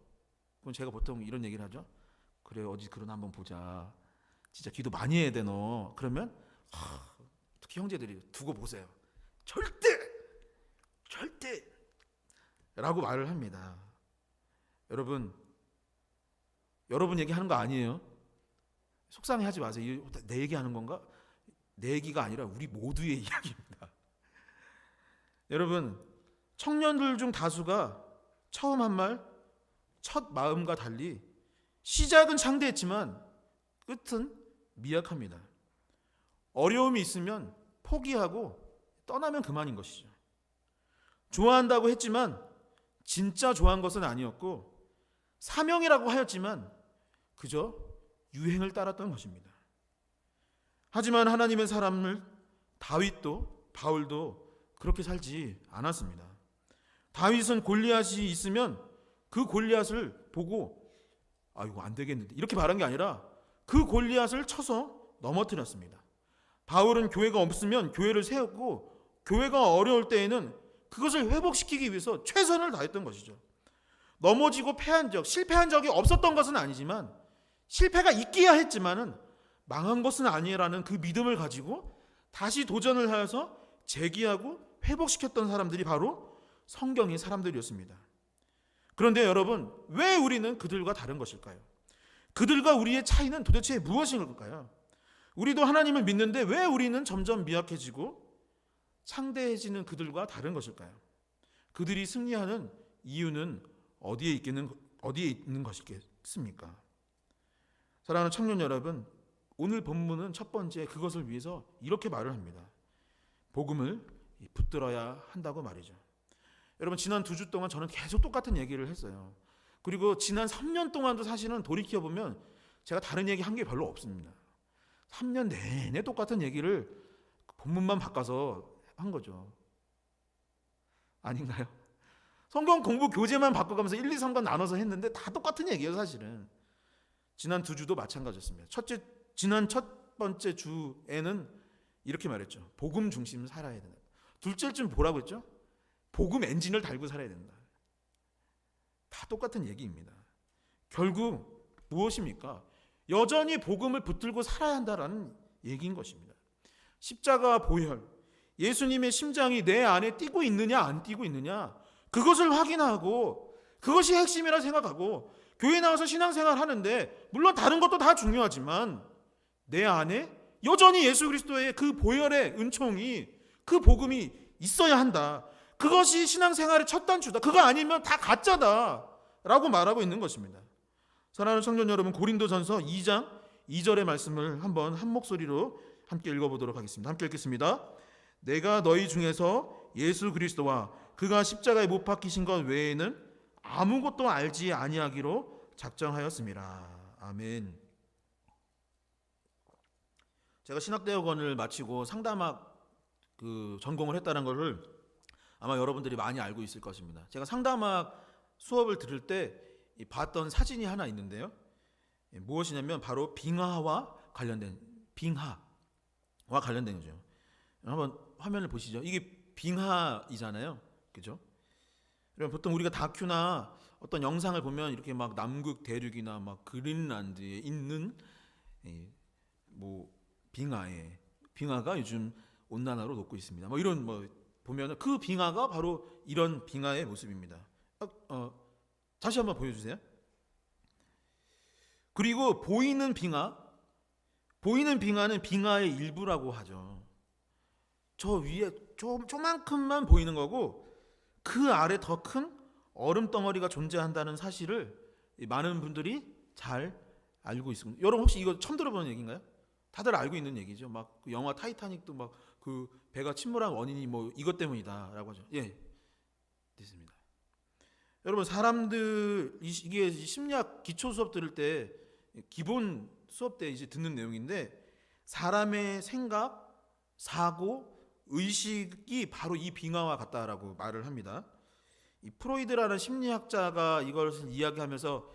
그럼 제가 보통 이런 얘기를 하죠. 그래, 어디 그러나 한번 보자. 진짜 기도 많이 해야 돼 너. 그러면 특히 형제들이 두고 보세요. 절대 라고 말을 합니다. 여러분 얘기하는 거 아니에요. 속상해하지 마세요. 내 얘기하는 건가? 내 얘기가 아니라 우리 모두의 이야기입니다. 여러분, 청년들 중 다수가 처음 한 말, 첫 마음과 달리 시작은 창대했지만 끝은 미약합니다. 어려움이 있으면 포기하고 떠나면 그만인 것이죠. 좋아한다고 했지만 진짜 좋아한 것은 아니었고, 사명이라고 하였지만 그저 유행을 따랐던 것입니다. 하지만 하나님의 사람을 다윗도 바울도 그렇게 살지 않았습니다. 다윗은 골리앗이 있으면 그 골리앗을 보고 이거 안 되겠는데 이렇게 말한 게 아니라 그 골리앗을 쳐서 넘어뜨렸습니다. 바울은 교회가 없으면 교회를 세웠고, 교회가 어려울 때에는 그것을 회복시키기 위해서 최선을 다했던 것이죠. 넘어지고 패한 적, 실패한 적이 없었던 것은 아니지만, 실패가 있기야 했지만은 망한 것은 아니라는 그 믿음을 가지고 다시 도전을 하여서 재기하고 회복시켰던 사람들이 바로 성경의 사람들이었습니다. 그런데 여러분, 왜 우리는 그들과 다른 것일까요? 그들과 우리의 차이는 도대체 무엇일까요? 우리도 하나님을 믿는데 왜 우리는 점점 미약해지고 창대해지는 그들과 다른 것일까요? 그들이 승리하는 이유는 어디에 있는 것이겠습니까? 사랑하는 청년 여러분, 오늘 본문은 첫 번째 그것을 위해서 이렇게 말을 합니다. 복음을 붙들어야 한다고 말이죠. 여러분, 지난 2주 동안 저는 계속 똑같은 얘기를 했어요. 그리고 지난 3년 동안도 사실은 돌이켜보면 제가 다른 얘기 한 게 별로 없습니다. 3년 내내 똑같은 얘기를 본문만 바꿔서 한 거죠. 아닌가요? 성경 공부 교재만 바꿔가면서 1, 2, 3권 나눠서 했는데 다 똑같은 얘기예요, 사실은. 지난 2주도 마찬가지였습니다. 지난 첫 번째 주에는 이렇게 말했죠. 복음 중심 살아야 된다. 둘째 주 뭐라고 했죠? 복음 엔진을 달고 살아야 된다. 다 똑같은 얘기입니다. 결국 무엇입니까? 여전히 복음을 붙들고 살아야 한다라는 얘기인 것입니다. 십자가 보혈, 예수님의 심장이 내 안에 뛰고 있느냐 안 뛰고 있느냐, 그것을 확인하고 그것이 핵심이라 생각하고 교회 나와서 신앙생활 하는데 물론 다른 것도 다 중요하지만 내 안에 여전히 예수 그리스도의 그 보혈의 은총이, 그 복음이 있어야 한다. 그것이 신앙생활의 첫 단추다. 그거 아니면 다 가짜다 라고 말하고 있는 것입니다. 사랑하는 청년 여러분, 고린도전서 2장 2절의 말씀을 한번 한 목소리로 함께 읽어보도록 하겠습니다. 함께 읽겠습니다. 내가 너희 중에서 예수 그리스도와 그가 십자가에 못 박히신 것 외에는 아무것도 알지 아니하기로 작정하였습니다. 아멘. 제가 신학대학원을 마치고 상담학 전공을 했다는 것을 아마 여러분들이 많이 알고 있을 것입니다. 제가 상담학 수업을 들을 때 봤던 사진이 하나 있는데요. 무엇이냐면 바로 빙하와 관련된 거죠. 한번 화면을 보시죠. 이게 빙하이잖아요. 그죠? 여러분, 보통 우리가 다큐나 어떤 영상을 보면 이렇게 막 남극 대륙이나 막 그린란드에 있는 빙하가 요즘 온난화로 녹고 있습니다. 뭐 이런 보면 그 빙하가 바로 이런 빙하의 모습입니다. 다시 한번 보여주세요. 그리고 보이는 빙하는 빙하의 일부라고 하죠. 저 위에 조만큼만 보이는 거고 그 아래 더 큰 얼음 덩어리가 존재한다는 사실을 많은 분들이 잘 알고 있습니다. 여러분, 혹시 이거 처음 들어보는 얘기인가요? 다들 알고 있는 얘기죠. 막 그 영화 타이타닉도 막 그 배가 침몰한 원인이 뭐 이것 때문이다라고 하죠. 예, 됐습니다. 여러분, 사람들 이게 심리학 기초 수업 들을 때 기본 수업 때 이제 듣는 내용인데, 사람의 생각, 사고, 의식이 바로 이 빙하와 같다라고 말을 합니다. 이 프로이드라는 심리학자가 이것을 이야기하면서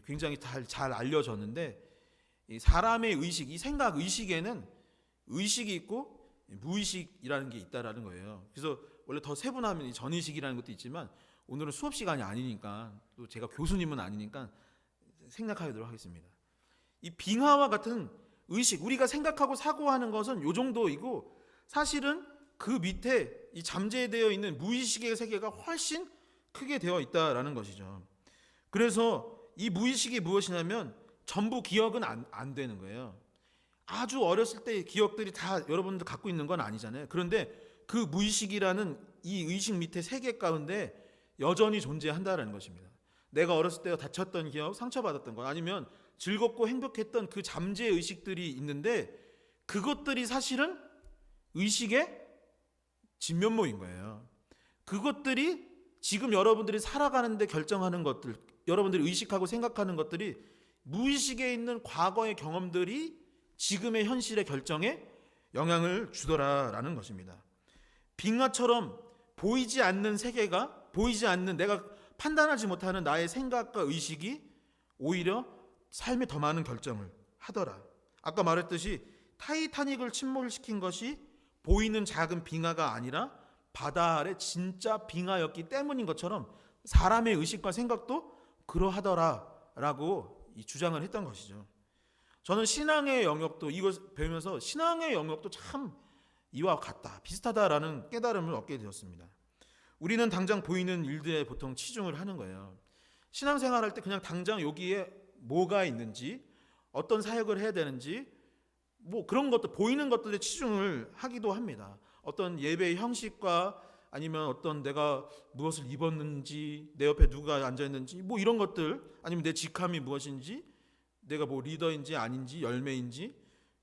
굉장히 잘 알려졌는데, 이 사람의 의식, 이 생각 의식에는 의식이 있고 무의식이라는 게 있다라는 거예요. 그래서 원래 더 세분하면 전의식이라는 것도 있지만 오늘은 수업 시간이 아니니까, 또 제가 교수님은 아니니까 생각하도록 하겠습니다. 이 빙하와 같은 의식, 우리가 생각하고 사고하는 것은 요 정도이고, 사실은 그 밑에 이 잠재되어 있는 무의식의 세계가 훨씬 크게 되어 있다라는 것이죠. 그래서 이 무의식이 무엇이냐면 전부 기억은 안 되는 거예요. 아주 어렸을 때의 기억들이 다 여러분들 갖고 있는 건 아니잖아요. 그런데 그 무의식이라는 이 의식 밑에 세계 가운데 여전히 존재한다는 것입니다. 내가 어렸을 때 다쳤던 기억, 상처받았던 것, 아니면 즐겁고 행복했던 그 잠재 의식들이 있는데 그것들이 사실은 의식의 진면모인 거예요. 그것들이 지금 여러분들이 살아가는데 결정하는 것들, 여러분들이 의식하고 생각하는 것들이 무의식에 있는 과거의 경험들이 지금의 현실의 결정에 영향을 주더라라는 것입니다. 빙하처럼 보이지 않는 세계가, 보이지 않는, 내가 판단하지 못하는 나의 생각과 의식이 오히려 삶에 더 많은 결정을 하더라. 아까 말했듯이 타이타닉을 침몰시킨 것이 보이는 작은 빙하가 아니라 바다 아래 진짜 빙하였기 때문인 것처럼 사람의 의식과 생각도 그러하더라라고 이 주장을 했던 것이죠. 저는 신앙의 영역도, 이걸 배우면서 신앙의 영역도 참 이와 같다, 비슷하다라는 깨달음을 얻게 되었습니다. 우리는 당장 보이는 일들에 보통 치중을 하는 거예요. 신앙생활 할 때 그냥 당장 여기에 뭐가 있는지, 어떤 사역을 해야 되는지, 뭐 그런 것들, 보이는 것들에 치중을 하기도 합니다. 어떤 예배의 형식과 아니면 어떤 내가 무엇을 입었는지, 내 옆에 누가 앉아있는지, 뭐 이런 것들, 아니면 내 직함이 무엇인지, 내가 뭐 리더인지 아닌지, 열매인지,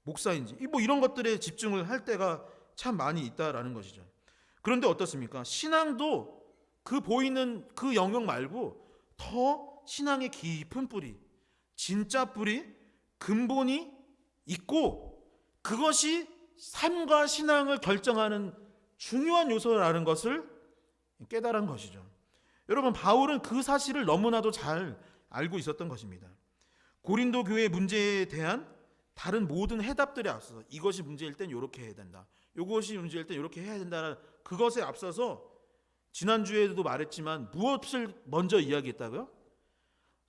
목사인지, 뭐 이런 것들에 집중을 할 때가 참 많이 있다라는 것이죠. 그런데 어떻습니까? 신앙도 그 보이는 그 영역 말고 더 신앙의 깊은 뿌리, 진짜 뿌리, 근본이 있고 그것이 삶과 신앙을 결정하는 중요한 요소라는 것을 깨달은 것이죠. 여러분, 바울은 그 사실을 너무나도 잘 알고 있었던 것입니다. 고린도 교회의 문제에 대한 다른 모든 해답들에 앞서서 이것이 문제일 땐 이렇게 해야 된다, 이것이 문제일 땐 이렇게 해야 된다는 그것에 앞서서 지난주에도 말했지만 무엇을 먼저 이야기했다고요?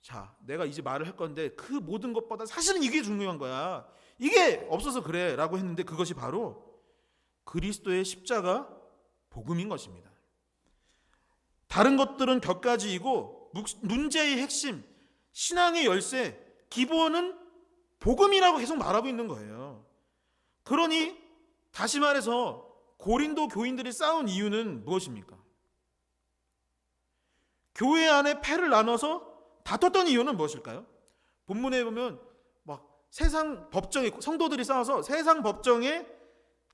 자, 내가 이제 말을 할 건데 그 모든 것보다 사실은 이게 중요한 거야, 이게 없어서 그래 라고 했는데 그것이 바로 그리스도의 십자가 복음인 것입니다. 다른 것들은 격가지이고 문제의 핵심, 신앙의 열쇠, 기본은 복음이라고 계속 말하고 있는 거예요. 그러니 다시 말해서 고린도 교인들이 싸운 이유는 무엇입니까? 교회 안에 패를 나눠서 다퉜던 이유는 무엇일까요? 본문에 보면 막 세상 법정에, 성도들이 싸워서 세상 법정에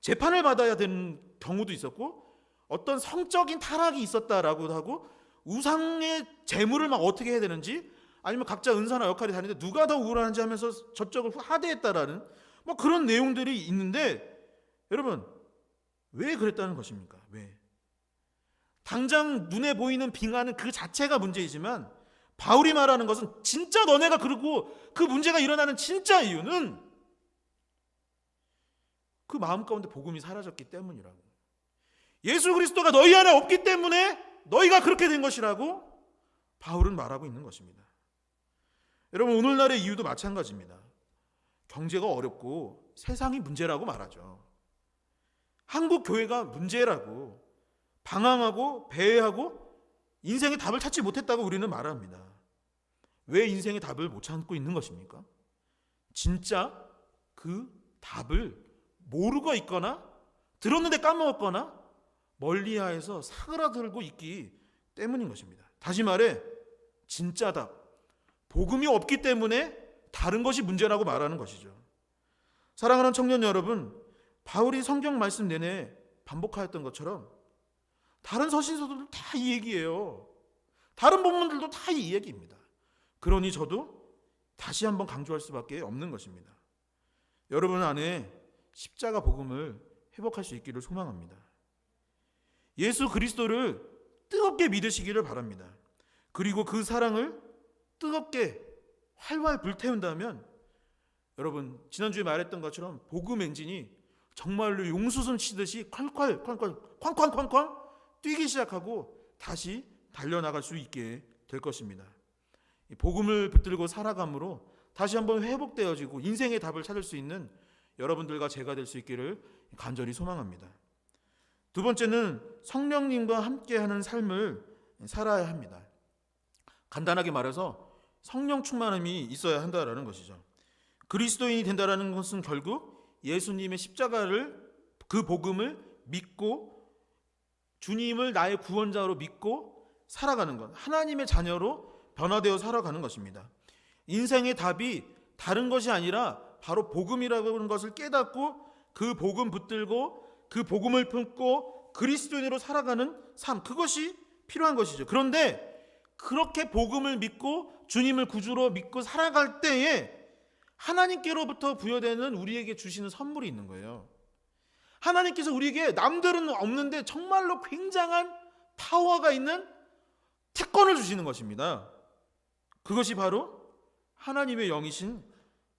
재판을 받아야 되는 경우도 있었고, 어떤 성적인 타락이 있었다라고 하고 우상의 재물을 막 어떻게 해야 되는지, 아니면 각자 은사나 역할이 다른데 누가 더 우월한지 하면서 저쪽을 하대했다라는 뭐 그런 내용들이 있는데, 여러분 왜 그랬다는 것입니까? 왜? 당장 눈에 보이는 빙하는 그 자체가 문제이지만 바울이 말하는 것은 진짜 너네가 그러고 그 문제가 일어나는 진짜 이유는 그 마음 가운데 복음이 사라졌기 때문이라고. 예수 그리스도가 너희 안에 없기 때문에 너희가 그렇게 된 것이라고 바울은 말하고 있는 것입니다. 여러분, 오늘날의 이유도 마찬가지입니다. 경제가 어렵고 세상이 문제라고 말하죠. 한국 교회가 문제라고, 방황하고 배회하고 인생의 답을 찾지 못했다고 우리는 말합니다. 왜 인생의 답을 못 찾고 있는 것입니까? 진짜 그 답을 모르고 있거나 들었는데 까먹었거나 멀리하에서 사그라들고 있기 때문인 것입니다. 다시 말해, 진짜 답, 복음이 없기 때문에 다른 것이 문제라고 말하는 것이죠. 사랑하는 청년 여러분, 바울이 성경 말씀 내내 반복하였던 것처럼 다른 서신서들도 다 이 얘기예요. 다른 본문들도 다 이 얘기입니다. 그러니 저도 다시 한번 강조할 수밖에 없는 것입니다. 여러분 안에 십자가 복음을 회복할 수 있기를 소망합니다. 예수 그리스도를 뜨겁게 믿으시기를 바랍니다. 그리고 그 사랑을 뜨겁게 활활 불태운다면, 여러분 지난주에 말했던 것처럼 복음 엔진이 정말로 용수선 치듯이 쾅쾅 뛰기 시작하고 다시 달려나갈 수 있게 될 것입니다. 복음을 붙들고 살아감으로 다시 한번 회복되어지고 인생의 답을 찾을 수 있는 여러분들과 제가 될 수 있기를 간절히 소망합니다. 두 번째는 성령님과 함께하는 삶을 살아야 합니다. 간단하게 말해서 성령 충만함이 있어야 한다라는 것이죠. 그리스도인이 된다라는 것은 결국 예수님의 십자가를, 그 복음을 믿고 주님을 나의 구원자로 믿고 살아가는 것, 하나님의 자녀로 변화되어 살아가는 것입니다. 인생의 답이 다른 것이 아니라 바로 복음이라고 하는 것을 깨닫고 그 복음 붙들고 그 복음을 품고 그리스도인으로 살아가는 삶, 그것이 필요한 것이죠. 그런데 그렇게 복음을 믿고 주님을 구주로 믿고 살아갈 때에 하나님께로부터 부여되는 우리에게 주시는 선물이 있는 거예요. 하나님께서 우리에게 남들은 없는데 정말로 굉장한 파워가 있는 특권을 주시는 것입니다. 그것이 바로 하나님의 영이신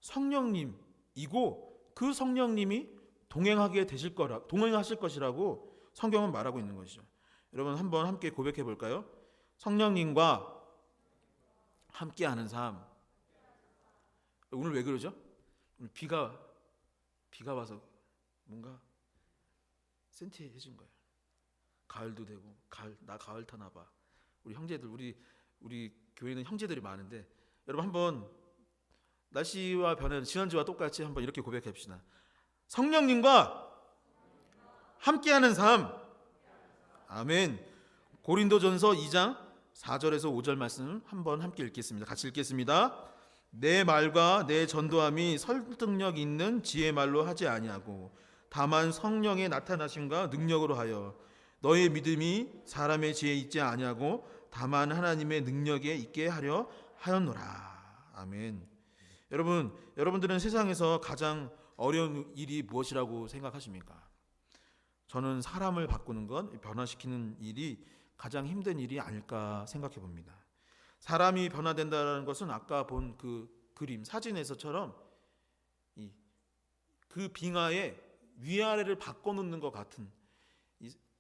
성령님이고 그 성령님이 동행하실 것이라고 성경은 말하고 있는 것이죠. 여러분 한번 함께 고백해 볼까요? 성령님과 함께하는 삶. 오늘 왜 그러죠? 오늘 비가 와서 뭔가 센티해진 거예요. 가을도 되고 나 가을 타나 봐. 우리 형제들 우리 교회는 형제들이 많은데 여러분 한번 날씨와 변화는 지난주와 똑같이 한번 이렇게 고백합시다. 성령님과 함께하는 삶. 아멘. 고린도전서 2장 4절에서 5절 말씀 한번 함께 읽겠습니다. 같이 읽겠습니다. 내 말과 내 전도함이 설득력 있는 지혜 말로 하지 아니하고 다만 성령의 나타나심과 능력으로 하여 너의 믿음이 사람의 지혜에 있지 아니하고 다만 하나님의 능력에 있게 하려 하였노라. 아멘. 여러분들은 세상에서 가장 어려운 일이 무엇이라고 생각하십니까? 저는 사람을 바꾸는 것, 변화시키는 일이 가장 힘든 일이 아닐까 생각해 봅니다. 사람이 변화된다는 것은 아까 본 그 그림 사진에서처럼 그 빙하의 위아래를 바꿔놓는 것 같은,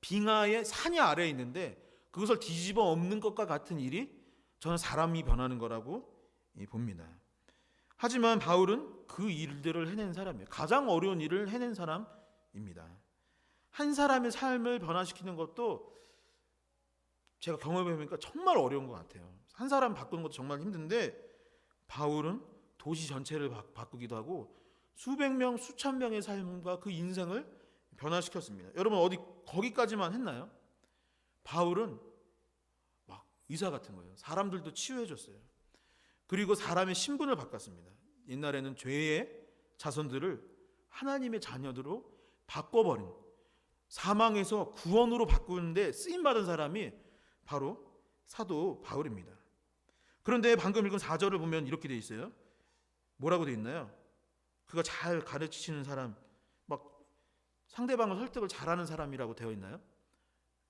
빙하의 산이 아래에 있는데 그것을 뒤집어 엎는 것과 같은 일이 저는 사람이 변하는 거라고 봅니다. 하지만 바울은 그 일들을 해낸 사람이에요. 가장 어려운 일을 해낸 사람입니다. 한 사람의 삶을 변화시키는 것도 제가 경험해보니까 정말 어려운 것 같아요. 한 사람 바꾸는 것도 정말 힘든데 바울은 도시 전체를 바꾸기도 하고 수백 명, 수천 명의 삶과 그 인생을 변화시켰습니다. 여러분 어디 거기까지만 했나요? 바울은 막 의사 같은 거예요. 사람들도 치유해줬어요. 그리고 사람의 신분을 바꿨습니다. 옛날에는 죄의 자손들을 하나님의 자녀들로 바꿔버린, 사망에서 구원으로 바꾸는데 쓰임받은 사람이 바로 사도 바울입니다. 그런데 방금 읽은 4절을 보면 이렇게 돼 있어요. 뭐라고 돼 있나요? 그가 잘 가르치시는 사람, 막 상대방을 설득을 잘하는 사람이라고 되어 있나요?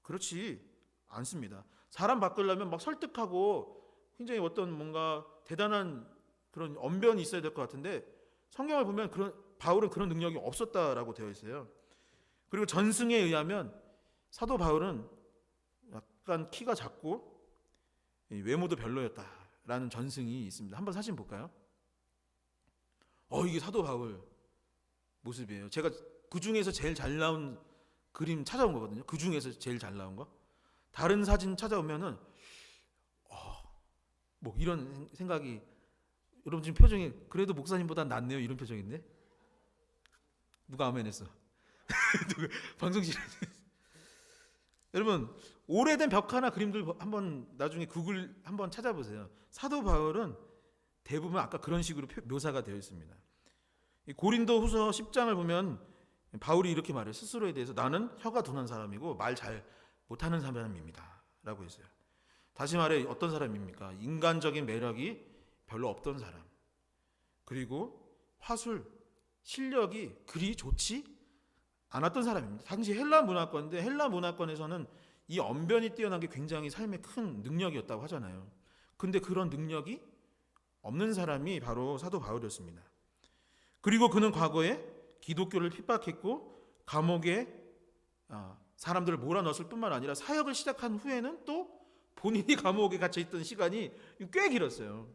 그렇지 않습니다. 사람 바꾸려면 막 설득하고 굉장히 어떤 뭔가 대단한 그런 언변이 있어야 될 것 같은데 성경을 보면 바울은 그런 능력이 없었다라고 되어 있어요. 그리고 전승에 의하면 사도 바울은 약간 키가 작고 외모도 별로였다라는 전승이 있습니다. 한번 사진 볼까요? 이게 사도 바울 모습이에요. 제가 그 중에서 제일 잘 나온 그림 찾아온 거거든요. 그 중에서 제일 잘 나온 거. 다른 사진 찾아오면은 뭐 이런 생각이, 여러분 지금 표정이 그래도 목사님보다 낫네요. 이런 표정인데 누가 아멘했어? 방송실에 여러분 오래된 벽 하나 그림들 한번 나중에 구글 한번 찾아보세요. 사도 바울은 대부분 아까 그런 식으로 묘사가 되어 있습니다. 고린도후서 10장을 보면 바울이 이렇게 말해요. 스스로에 대해서 나는 혀가 둔한 사람이고 말 잘 못하는 사람입니다 라고 했어요. 다시 말해 어떤 사람입니까? 인간적인 매력이 별로 없던 사람, 그리고 화술 실력이 그리 좋지 않았던 사람입니다. 당시 헬라 문화권인데 헬라 문화권에서는 이 언변이 뛰어난 게 굉장히 삶의 큰 능력이었다고 하잖아요. 근데 그런 능력이 없는 사람이 바로 사도 바울이었습니다. 그리고 그는 과거에 기독교를 핍박했고 감옥에 사람들을 몰아넣었을 뿐만 아니라 사역을 시작한 후에는 또 본인이 감옥에 갇혀있던 시간이 꽤 길었어요.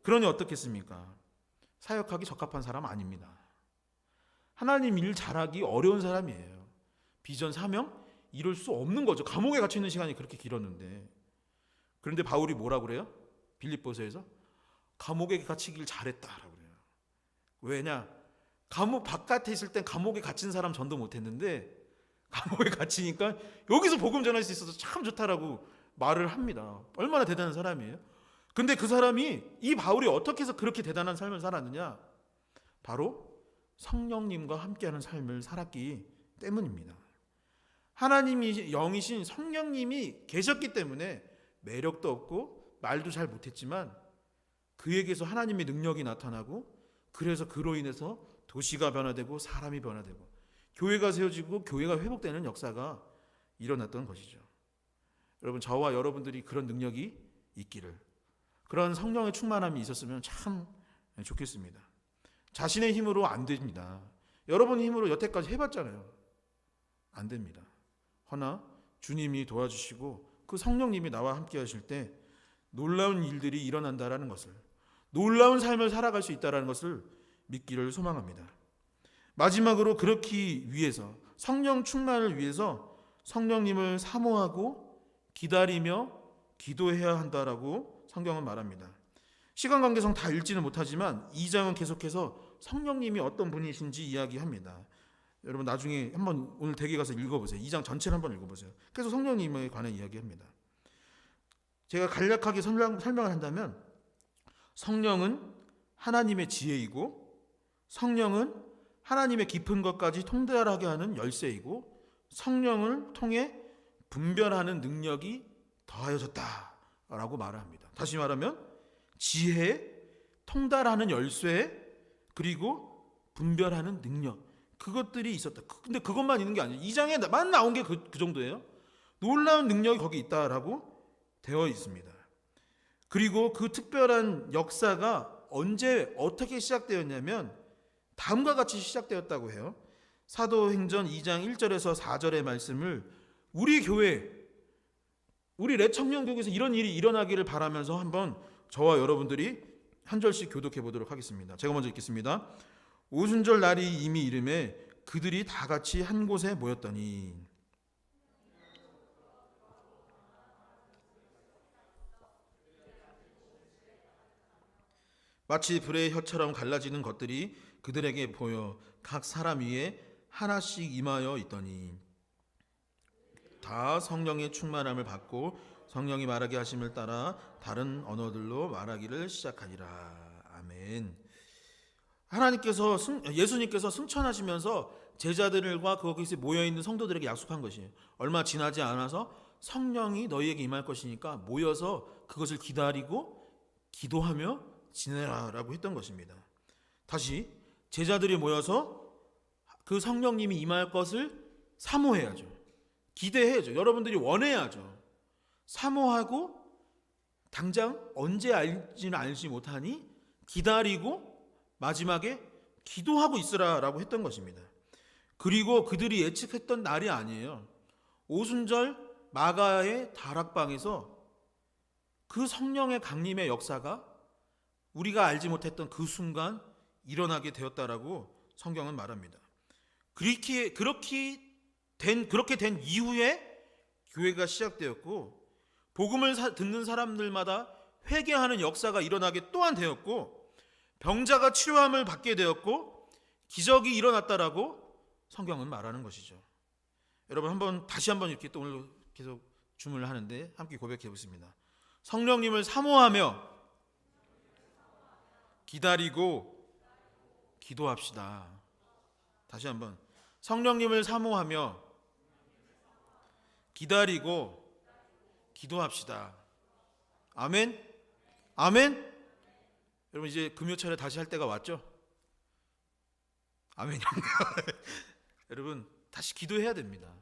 그러니 어떻겠습니까? 사역하기 적합한 사람 아닙니다. 하나님 일 잘하기 어려운 사람이에요. 비전 사명 이룰 수 없는 거죠. 감옥에 갇혀있는 시간이 그렇게 길었는데. 그런데 바울이 뭐라고 그래요? 빌립보서에서 감옥에 갇히길 잘했다라고 그래요. 왜냐? 감옥 바깥에 있을 땐 감옥에 갇힌 사람 전도 못했는데 감옥에 갇히니까 여기서 복음 전할 수 있어서 참 좋다라고 말을 합니다. 얼마나 대단한 사람이에요. 근데 그 사람이, 이 바울이 어떻게 해서 그렇게 대단한 삶을 살았느냐? 바로 성령님과 함께하는 삶을 살았기 때문입니다. 하나님이 영이신 성령님이 계셨기 때문에 매력도 없고 말도 잘 못했지만 그에게서 하나님의 능력이 나타나고, 그래서 그로 인해서 도시가 변화되고 사람이 변화되고 교회가 세워지고 교회가 회복되는 역사가 일어났던 것이죠. 여러분, 저와 여러분들이 그런 능력이 있기를, 그런 성령의 충만함이 있었으면 참 좋겠습니다. 자신의 힘으로 안 됩니다. 여러분 힘으로 여태까지 해봤잖아요. 안 됩니다. 허나 주님이 도와주시고 그 성령님이 나와 함께 하실 때 놀라운 일들이 일어난다라는 것을, 놀라운 삶을 살아갈 수 있다는 것을 믿기를 소망합니다. 마지막으로 그렇기 위해서, 성령 충만을 위해서 성령님을 사모하고 기다리며 기도해야 한다라고 성경은 말합니다. 시간 관계상 다 읽지는 못하지만 2장은 계속해서 성령님이 어떤 분이신지 이야기합니다. 여러분 나중에 한번 오늘 댁에 가서 읽어보세요. 2장 전체를 한번 읽어보세요. 그래서 성령님에 관해 이야기합니다. 제가 간략하게 설명을 한다면, 성령은 하나님의 지혜이고, 성령은 하나님의 깊은 것까지 통달하게 하는 열쇠이고, 성령을 통해 분별하는 능력이 더하여졌다라고 말을 합니다. 다시 말하면 지혜, 통달하는 열쇠, 그리고 분별하는 능력, 그것들이 있었다. 근데 그것만 있는 게 아니에요. 2장에만 나온 게 그 정도예요. 놀라운 능력이 거기 있다라고 되어 있습니다. 그리고 그 특별한 역사가 언제 어떻게 시작되었냐면 다음과 같이 시작되었다고 해요. 사도행전 2장 1절에서 4절의 말씀을 우리 교회, 우리 렛청년교회에서 이런 일이 일어나기를 바라면서 한번 저와 여러분들이 한 절씩 교독해 보도록 하겠습니다. 제가 먼저 읽겠습니다. 오순절 날이 이미 이름에 그들이 다 같이 한 곳에 모였더니, 마치 불의 혀처럼 갈라지는 것들이 그들에게 보여 각 사람 위에 하나씩 임하여 있더니 다 성령의 충만함을 받고 성령이 말하게 하심을 따라 다른 언어들로 말하기를 시작하니라. 아멘. 하나님께서 예수님께서 승천하시면서 제자들과 거기서 모여있는 성도들에게 약속한 것이에요. 얼마 지나지 않아서 성령이 너희에게 임할 것이니까 모여서 그것을 기다리고 기도하며 지내라라고 했던 것입니다. 다시 제자들이 모여서 그 성령님이 임할 것을 사모해야죠. 기대해야죠. 여러분들이 원해야죠. 사모하고 당장 언제 알지는 알지 못하니 기다리고 마지막에 기도하고 있으라라고 했던 것입니다. 그리고 그들이 예측했던 날이 아니에요. 오순절 마가의 다락방에서 그 성령의 강림의 역사가 우리가 알지 못했던 그 순간 일어나게 되었다라고 성경은 말합니다. 그렇게 된 이후에 교회가 시작되었고, 복음을 듣는 사람들마다 회개하는 역사가 일어나게 또한 되었고, 병자가 치료함을 받게 되었고, 기적이 일어났다라고 성경은 말하는 것이죠. 여러분 다시 한번 이렇게 또 오늘 계속 주문을 하는데 함께 고백해 보겠습니다. 성령님을 사모하며 기다리고 기도합시다. 다시 한번, 성령님을 사모하며 기다리고 기도합시다. 아멘. 아멘. 여러분 이제 금요철에 다시 할 때가 왔죠? 아멘. 여러분 다시 기도해야 됩니다.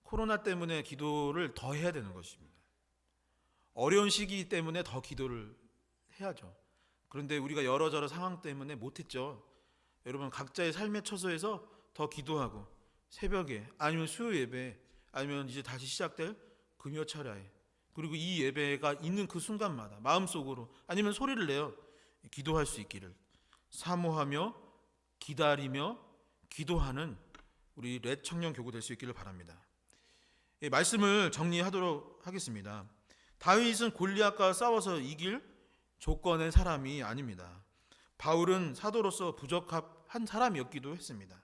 코로나 때문에 기도를 더 해야 되는 것입니다. 어려운 시기 때문에 더 기도를 해야죠. 그런데 우리가 여러저러 상황 때문에 못했죠. 여러분 각자의 삶의 처소에서 더 기도하고 새벽에 아니면 수요 예배 아니면 이제 다시 시작될 금요 철야에, 그리고 이 예배가 있는 그 순간마다 마음속으로 아니면 소리를 내어 기도할 수 있기를, 사모하며 기다리며 기도하는 우리 렛 청년 교구 될 수 있기를 바랍니다. 말씀을 정리하도록 하겠습니다. 다윗은 골리앗과 싸워서 이길 조건의 사람이 아닙니다. 바울은 사도로서 부적합한 사람이었기도 했습니다.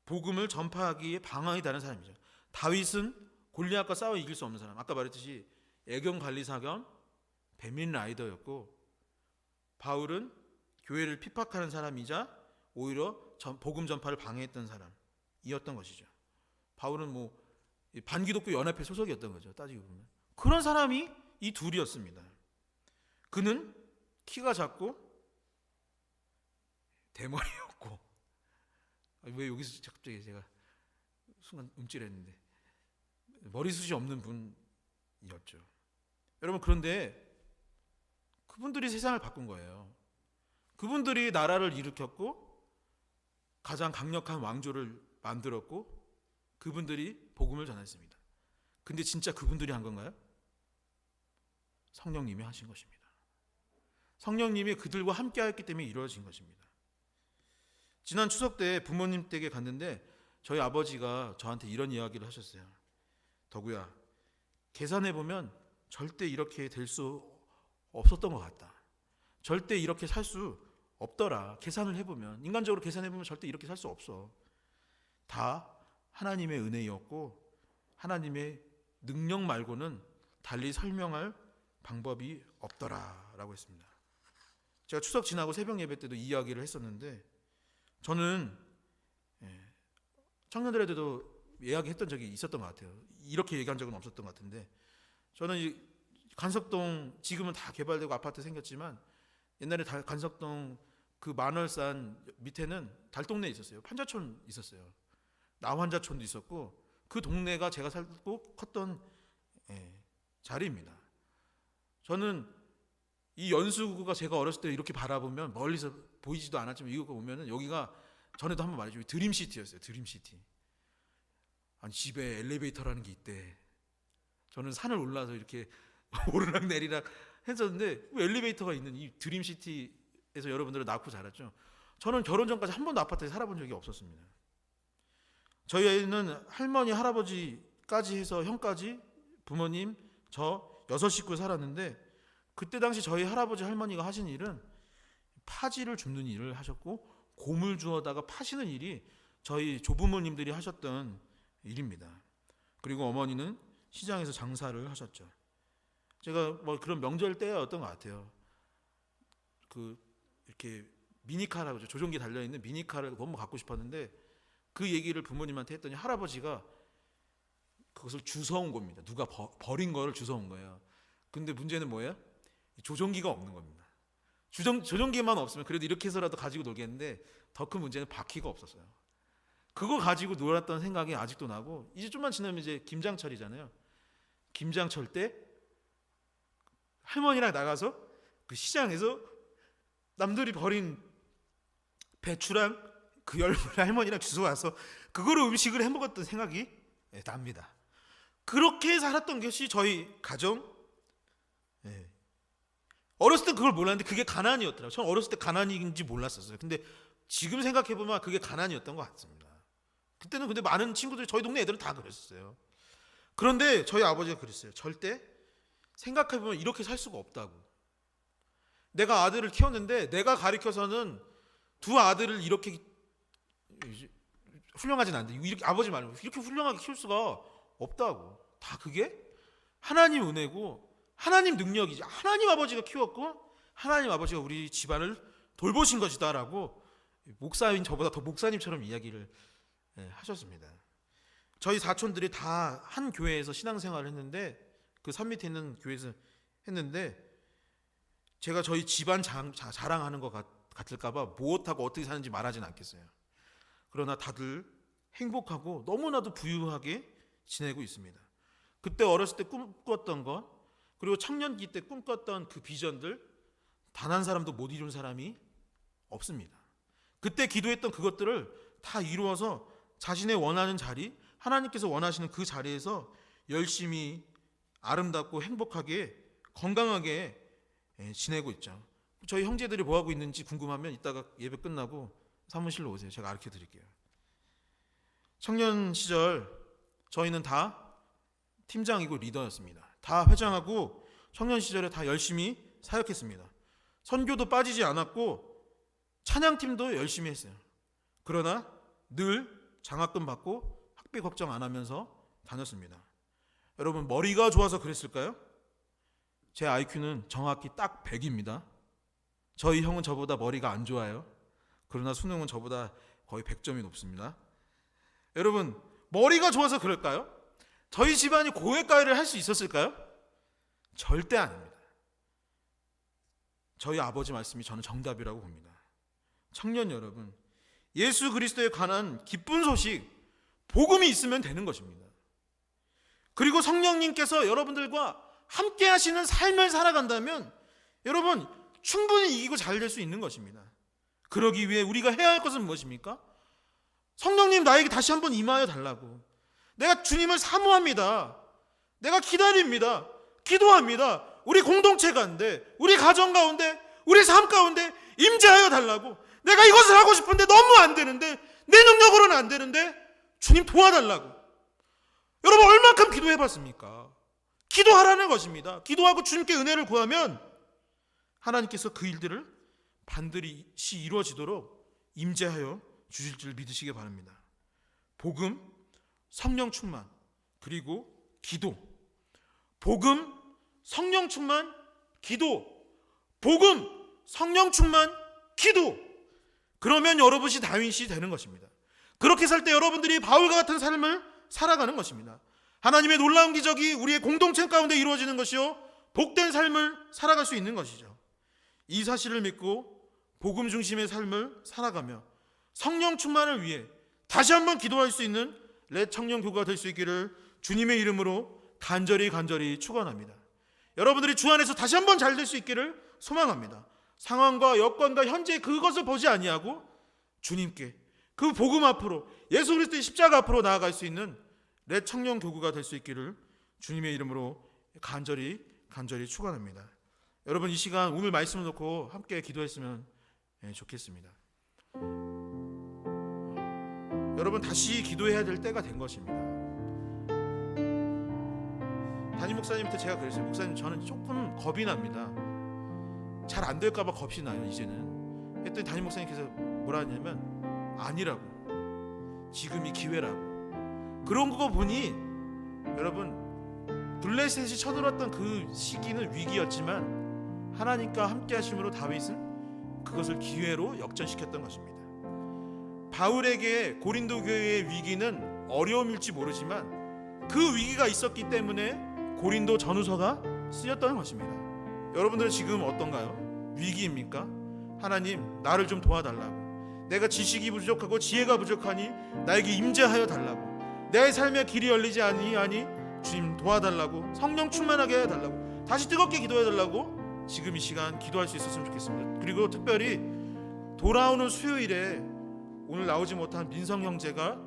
복음을 전파하기에 방황이 다른 사람이죠. 다윗은 골리앗과 싸워 이길 수 없는 사람. 아까 말했듯이 애경 관리사 겸 배민 라이더였고 바울은 교회를 핍박하는 사람이자 오히려 복음 전파를 방해했던 사람이었던 것이죠. 바울은 뭐 반기독교 연합회 소속이었던 거죠. 따지고 보면 그런 사람이 이 둘이었습니다. 그는 키가 작고 대머리였고 왜 여기서 갑자기 제가 순간 움찔했는데 머리숱이 없는 분이었죠. 여러분 그런데 그분들이 세상을 바꾼 거예요. 그분들이 나라를 일으켰고 가장 강력한 왕조를 만들었고 그분들이 복음을 전했습니다. 근데 진짜 그분들이 한 건가요? 성령님이 하신 것입니다. 성령님이 그들과 함께 하였기 때문에 이루어진 것입니다. 지난 추석 때 부모님 댁에 갔는데 저희 아버지가 저한테 이런 이야기를 하셨어요. 덕우야, 계산해보면 절대 이렇게 될 수 없었던 것 같다. 절대 이렇게 살 수 없더라. 계산을 해보면, 인간적으로 계산해보면 절대 이렇게 살 수 없어. 다 하나님의 은혜였고 하나님의 능력 말고는 달리 설명할 방법이 없더라 라고 했습니다. 제가 추석 지나고 새벽 예배 때도 이 이야기를 했었는데 저는 청년들에게도 이야기했던 적이 있었던 것 같아요. 이렇게 얘기한 적은 없었던 것 같은데 저는 이 간석동 지금은 다 개발되고 아파트 생겼지만 옛날에 간석동 그 만월산 밑에는 달동네에 있었어요. 판자촌 있었어요. 나환자촌도 있었고 그 동네가 제가 살고 컸던 자리입니다. 저는 이 연수구가 제가 어렸을 때 이렇게 바라보면 멀리서 보이지도 않았지만 이거 보면은 여기가 전에도 한번 말했지만 드림시티였어요. 드림시티. 아니 집에 엘리베이터라는 게 있대. 저는 산을 올라서 이렇게 오르락 내리락 했었는데 왜 엘리베이터가 있는 이 드림시티에서 여러분들은 낳고 자랐죠. 저는 결혼 전까지 한 번도 아파트에 살아본 적이 없었습니다. 저희 애는 할머니 할아버지까지 해서 형까지 부모님 저 6식구 살았는데 그때 당시 저희 할아버지 할머니가 하신 일은 파지를 줍는 일을 하셨고 곰을 주워다가 파시는 일이 저희 조부모님들이 하셨던 일입니다. 그리고 어머니는 시장에서 장사를 하셨죠. 제가 뭐 그런 명절 때였던 것 같아요. 그 이렇게 미니카라고 하죠. 조종기 달려있는 미니카를 너무 갖고 싶었는데 그 얘기를 부모님한테 했더니 할아버지가 그것을 주워온 겁니다. 누가 버린 거를 주워온 거예요. 근데 문제는 뭐예요? 조종기가 없는 겁니다. 조종기만 없으면 그래도 이렇게 해서라도 가지고 놀겠는데 더 큰 문제는 바퀴가 없었어요. 그거 가지고 놀았던 생각이 아직도 나고 이제 좀만 지나면 이제 김장철이잖아요. 김장철 때 할머니랑 나가서 그 시장에서 남들이 버린 배추랑 그 열무를 할머니랑 주워와서 그거로 음식을 해먹었던 생각이 납니다. 그렇게 살았던 것이 저희 가정. 어렸을 때 그걸 몰랐는데 그게 가난이었더라고요. 저는 어렸을 때 가난인지 몰랐었어요. 근데 지금 생각해보면 그게 가난이었던 것 같습니다. 그때는 근데 많은 친구들이 저희 동네 애들은 다 그랬었어요. 그런데 저희 아버지가 그랬어요. 절대 생각해보면 이렇게 살 수가 없다고. 내가 아들을 키웠는데 내가 가르쳐서는 두 아들을 이렇게 훌륭하진 않은데 이렇게 아버지 말은 이렇게 훌륭하게 키울 수가 없다고. 다 그게 하나님 은혜고 하나님 능력이지. 하나님 아버지가 키웠고 하나님 아버지가 우리 집안을 돌보신 것이다라고 목사인 저보다 더 목사님처럼 이야기를 하셨습니다. 저희 사촌들이 다 한 교회에서 신앙생활을 했는데 그 산 밑에 있는 교회에서 했는데 제가 저희 집안 자랑하는 것 같을까봐 무엇하고 어떻게 사는지 말하진 않겠어요. 그러나 다들 행복하고 너무나도 부유하게 지내고 있습니다. 그때 어렸을 때 꿈꿨던 것 그리고 청년기 때 꿈꿨던 그 비전들 단 한 사람도 못 이룬 사람이 없습니다. 그때 기도했던 그것들을 다 이루어서 자신의 원하는 자리, 하나님께서 원하시는 그 자리에서 열심히 아름답고 행복하게 건강하게 지내고 있죠. 저희 형제들이 뭐 하고 있는지 궁금하면 이따가 예배 끝나고 사무실로 오세요. 제가 가르쳐 드릴게요. 청년 시절 저희는 다 팀장이고 리더였습니다. 다 회장하고 청년 시절에 다 열심히 사역했습니다. 선교도 빠지지 않았고 찬양팀도 열심히 했어요. 그러나 늘 장학금 받고 학비 걱정 안 하면서 다녔습니다. 여러분 머리가 좋아서 그랬을까요? 제 IQ는 정확히 딱 100입니다. 저희 형은 저보다 머리가 안 좋아요. 그러나 수능은 저보다 거의 100점이 높습니다. 여러분, 머리가 좋아서 그럴까요? 저희 집안이 고액가이를 할 수 있었을까요? 절대 아닙니다. 저희 아버지 말씀이 저는 정답이라고 봅니다. 청년 여러분, 예수 그리스도에 관한 기쁜 소식, 복음이 있으면 되는 것입니다. 그리고 성령님께서 여러분들과 함께 하시는 삶을 살아간다면 여러분 충분히 이기고 잘 될 수 있는 것입니다. 그러기 위해 우리가 해야 할 것은 무엇입니까? 성령님 나에게 다시 한번 임하여 달라고. 내가 주님을 사모합니다. 내가 기다립니다. 기도합니다. 우리 공동체 가운데, 우리 가정 가운데, 우리 삶 가운데 임재하여 달라고. 내가 이것을 하고 싶은데 너무 안 되는데, 내 능력으로는 안 되는데 주님 도와달라고. 여러분 얼만큼 기도해봤습니까? 기도하라는 것입니다. 기도하고 주님께 은혜를 구하면 하나님께서 그 일들을 반드시 이루어지도록 임재하여 주실 줄 믿으시기 바랍니다. 복음, 성령 충만, 그리고 기도. 복음, 성령 충만, 기도. 복음, 성령 충만, 기도. 그러면 여러분이 다윗이 되는 것입니다. 그렇게 살 때 여러분들이 바울과 같은 삶을 살아가는 것입니다. 하나님의 놀라운 기적이 우리의 공동체 가운데 이루어지는 것이요, 복된 삶을 살아갈 수 있는 것이죠. 이 사실을 믿고 복음 중심의 삶을 살아가며 성령 충만을 위해 다시 한번 기도할 수 있는 렛 청년교구가 될 수 있기를 주님의 이름으로 간절히 축원합니다. 여러분들이 주 안에서 다시 한번 잘 될 수 있기를 소망합니다. 상황과 여건과 현재 그것을 보지 아니하고 주님께, 그 복음 앞으로, 예수 그리스도의 십자가 앞으로 나아갈 수 있는 렛 청년교구가 될 수 있기를 주님의 이름으로 간절히 축원합니다. 여러분 이 시간 오늘 말씀을 놓고 함께 기도했으면 좋겠습니다. 여러분 다시 기도해야 될 때가 된 것입니다. 담임 목사님한테 제가 그랬어요. 목사님 저는 조금 겁이 납니다. 잘 안 될까 봐 겁이 나요 이제는. 했더니 담임 목사님께서 뭐라 하냐면 아니라고, 지금이 기회라고. 그런 거 보니 여러분 블레셋이 쳐들었던 그 시기는 위기였지만 하나님과 함께 하심으로 다윗은 그것을 기회로 역전시켰던 것입니다. 바울에게 고린도 교회의 위기는 어려움일지 모르지만 그 위기가 있었기 때문에 고린도 전후서가 쓰였던 것입니다. 여러분들은 지금 어떤가요? 위기입니까? 하나님 나를 좀 도와달라고. 내가 지식이 부족하고 지혜가 부족하니 나에게 임재하여 달라고. 내 삶의 길이 열리지 아니 주님 도와달라고. 성령 충만하게 해달라고. 다시 뜨겁게 기도해달라고 지금 이 시간 기도할 수 있었으면 좋겠습니다. 그리고 특별히 돌아오는 수요일에 오늘 나오지 못한 민성 형제가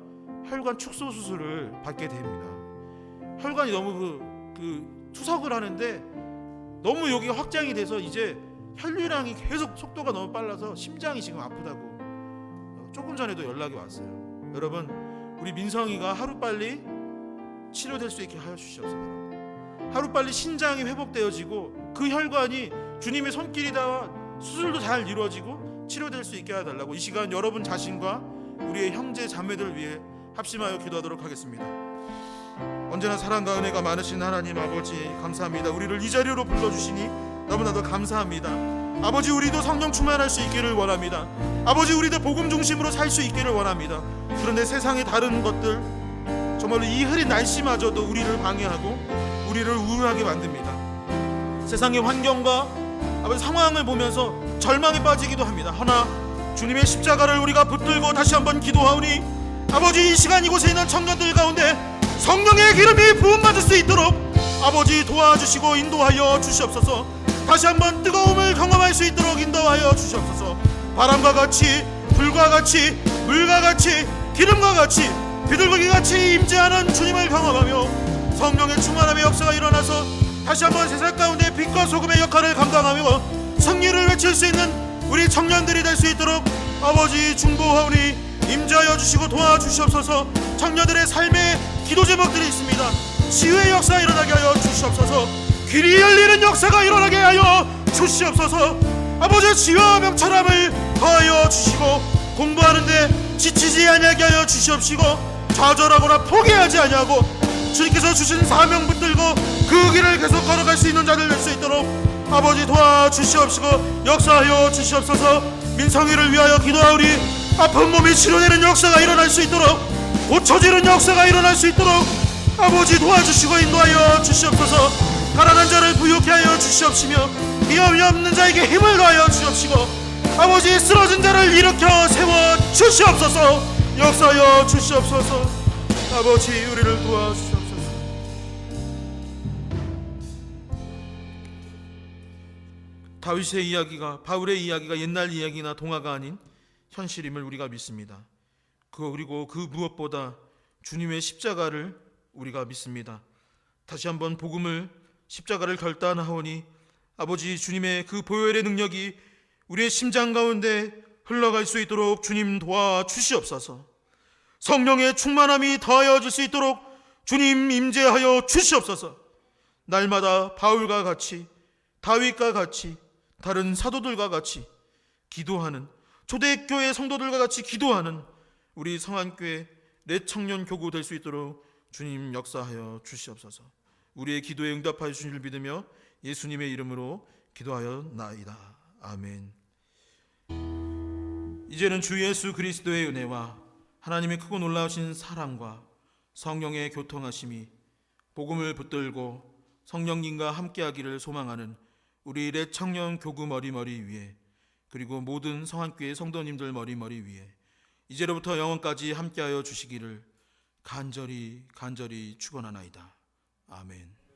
혈관 축소 수술을 받게 됩니다. 혈관이 너무 투석을 하는데 너무 여기가 확장이 돼서 이제 혈류량이 계속 속도가 너무 빨라서 심장이 지금 아프다고 조금 전에도 연락이 왔어요. 여러분 우리 민성이가 하루빨리 치료될 수 있게 하여 주시옵소서. 하루빨리 신장이 회복되어지고 그 혈관이 주님의 손길이 닿아 수술도 잘 이루어지고 치료될 수 있게 해달라고 이 시간 여러분 자신과 우리의 형제 자매들 위해 합심하여 기도하도록 하겠습니다. 언제나 사랑과 은혜가 많으신 하나님 아버지 감사합니다. 우리를 이 자리로 불러주시니 너무나도 감사합니다. 아버지 우리도 성령 충만할 수 있기를 원합니다. 아버지 우리도 복음 중심으로 살 수 있기를 원합니다. 그런데 세상의 다른 것들 정말로 이 흐린 날씨마저도 우리를 방해하고 우리를 우울하게 만듭니다. 세상의 환경과 아버지 상황을 보면서 절망에 빠지기도 합니다. 하나 주님의 십자가를 우리가 붙들고 다시 한번 기도하오니 아버지 이 시간 이곳에 있는 청년들 가운데 성령의 기름이 부음받을 수 있도록 아버지 도와주시고 인도하여 주시옵소서. 다시 한번 뜨거움을 경험할 수 있도록 인도하여 주시옵소서. 바람과 같이 불과 같이 물과 같이 기름과 같이 비둘기 같이 임재하는 주님을 경험하며 성령의 충만함의 역사가 일어나서 다시 한번 세상 가운데 빛과 소금의 역할을 감당하며 승리를 외칠 수 있는 우리 청년들이 될 수 있도록 아버지 중보하오니 임재하여 주시고 도와주시옵소서. 청년들의 삶에 기도 제목들이 있습니다. 치유의 역사가 일어나게 하여 주시옵소서. 길이 열리는 역사가 일어나게 하여 주시옵소서. 아버지 지혜와 명철함을 더하여 주시고 공부하는데 지치지 아니하게 하여 주시옵시고 좌절하거나 포기하지 아니하고 주님께서 주신 사명 붙들고 그 길을 계속 걸어갈 수 있는 자들 될 수 있도록 아버지 도와주시옵시고 역사하여 주시옵소서. 민성이를 위하여 기도하오리. 아픈 몸이 치료되는 역사가 일어날 수 있도록, 고쳐지는 역사가 일어날 수 있도록 아버지 도와주시고 인도하여 주시옵소서. 가난한 자를 부유케 하여 주시옵시며 미움이 없는 자에게 힘을 더하여 주시옵시고 아버지 쓰러진 자를 일으켜 세워 주시옵소서. 역사하여 주시옵소서. 아버지 우리를 도와주시옵소서. 다윗의 이야기가, 바울의 이야기가 옛날 이야기나 동화가 아닌 현실임을 우리가 믿습니다. 그리고 그 무엇보다 주님의 십자가를 우리가 믿습니다. 다시 한번 복음을, 십자가를 결단하오니 아버지 주님의 그 보혈의 능력이 우리의 심장 가운데 흘러갈 수 있도록 주님 도와주시옵소서. 성령의 충만함이 더하여질 수 있도록 주님 임재하여 주시옵소서. 날마다 바울과 같이, 다윗과 같이, 다른 사도들과 같이 기도하는, 초대교회 성도들과 같이 기도하는 우리 성안교회 렛청년교구 될 수 있도록 주님 역사하여 주시옵소서. 우리의 기도에 응답하여 주실 줄 믿으며 예수님의 이름으로 기도하여 나이다. 아멘. 이제는 주 예수 그리스도의 은혜와 하나님의 크고 놀라우신 사랑과 성령의 교통하심이 복음을 붙들고 성령님과 함께하기를 소망하는 우리 렛청년 교구 머리머리 위에, 그리고 모든 성안교회 성도님들 머리머리 위에 이제로부터 영원까지 함께하여 주시기를 간절히 축원하나이다. 아멘.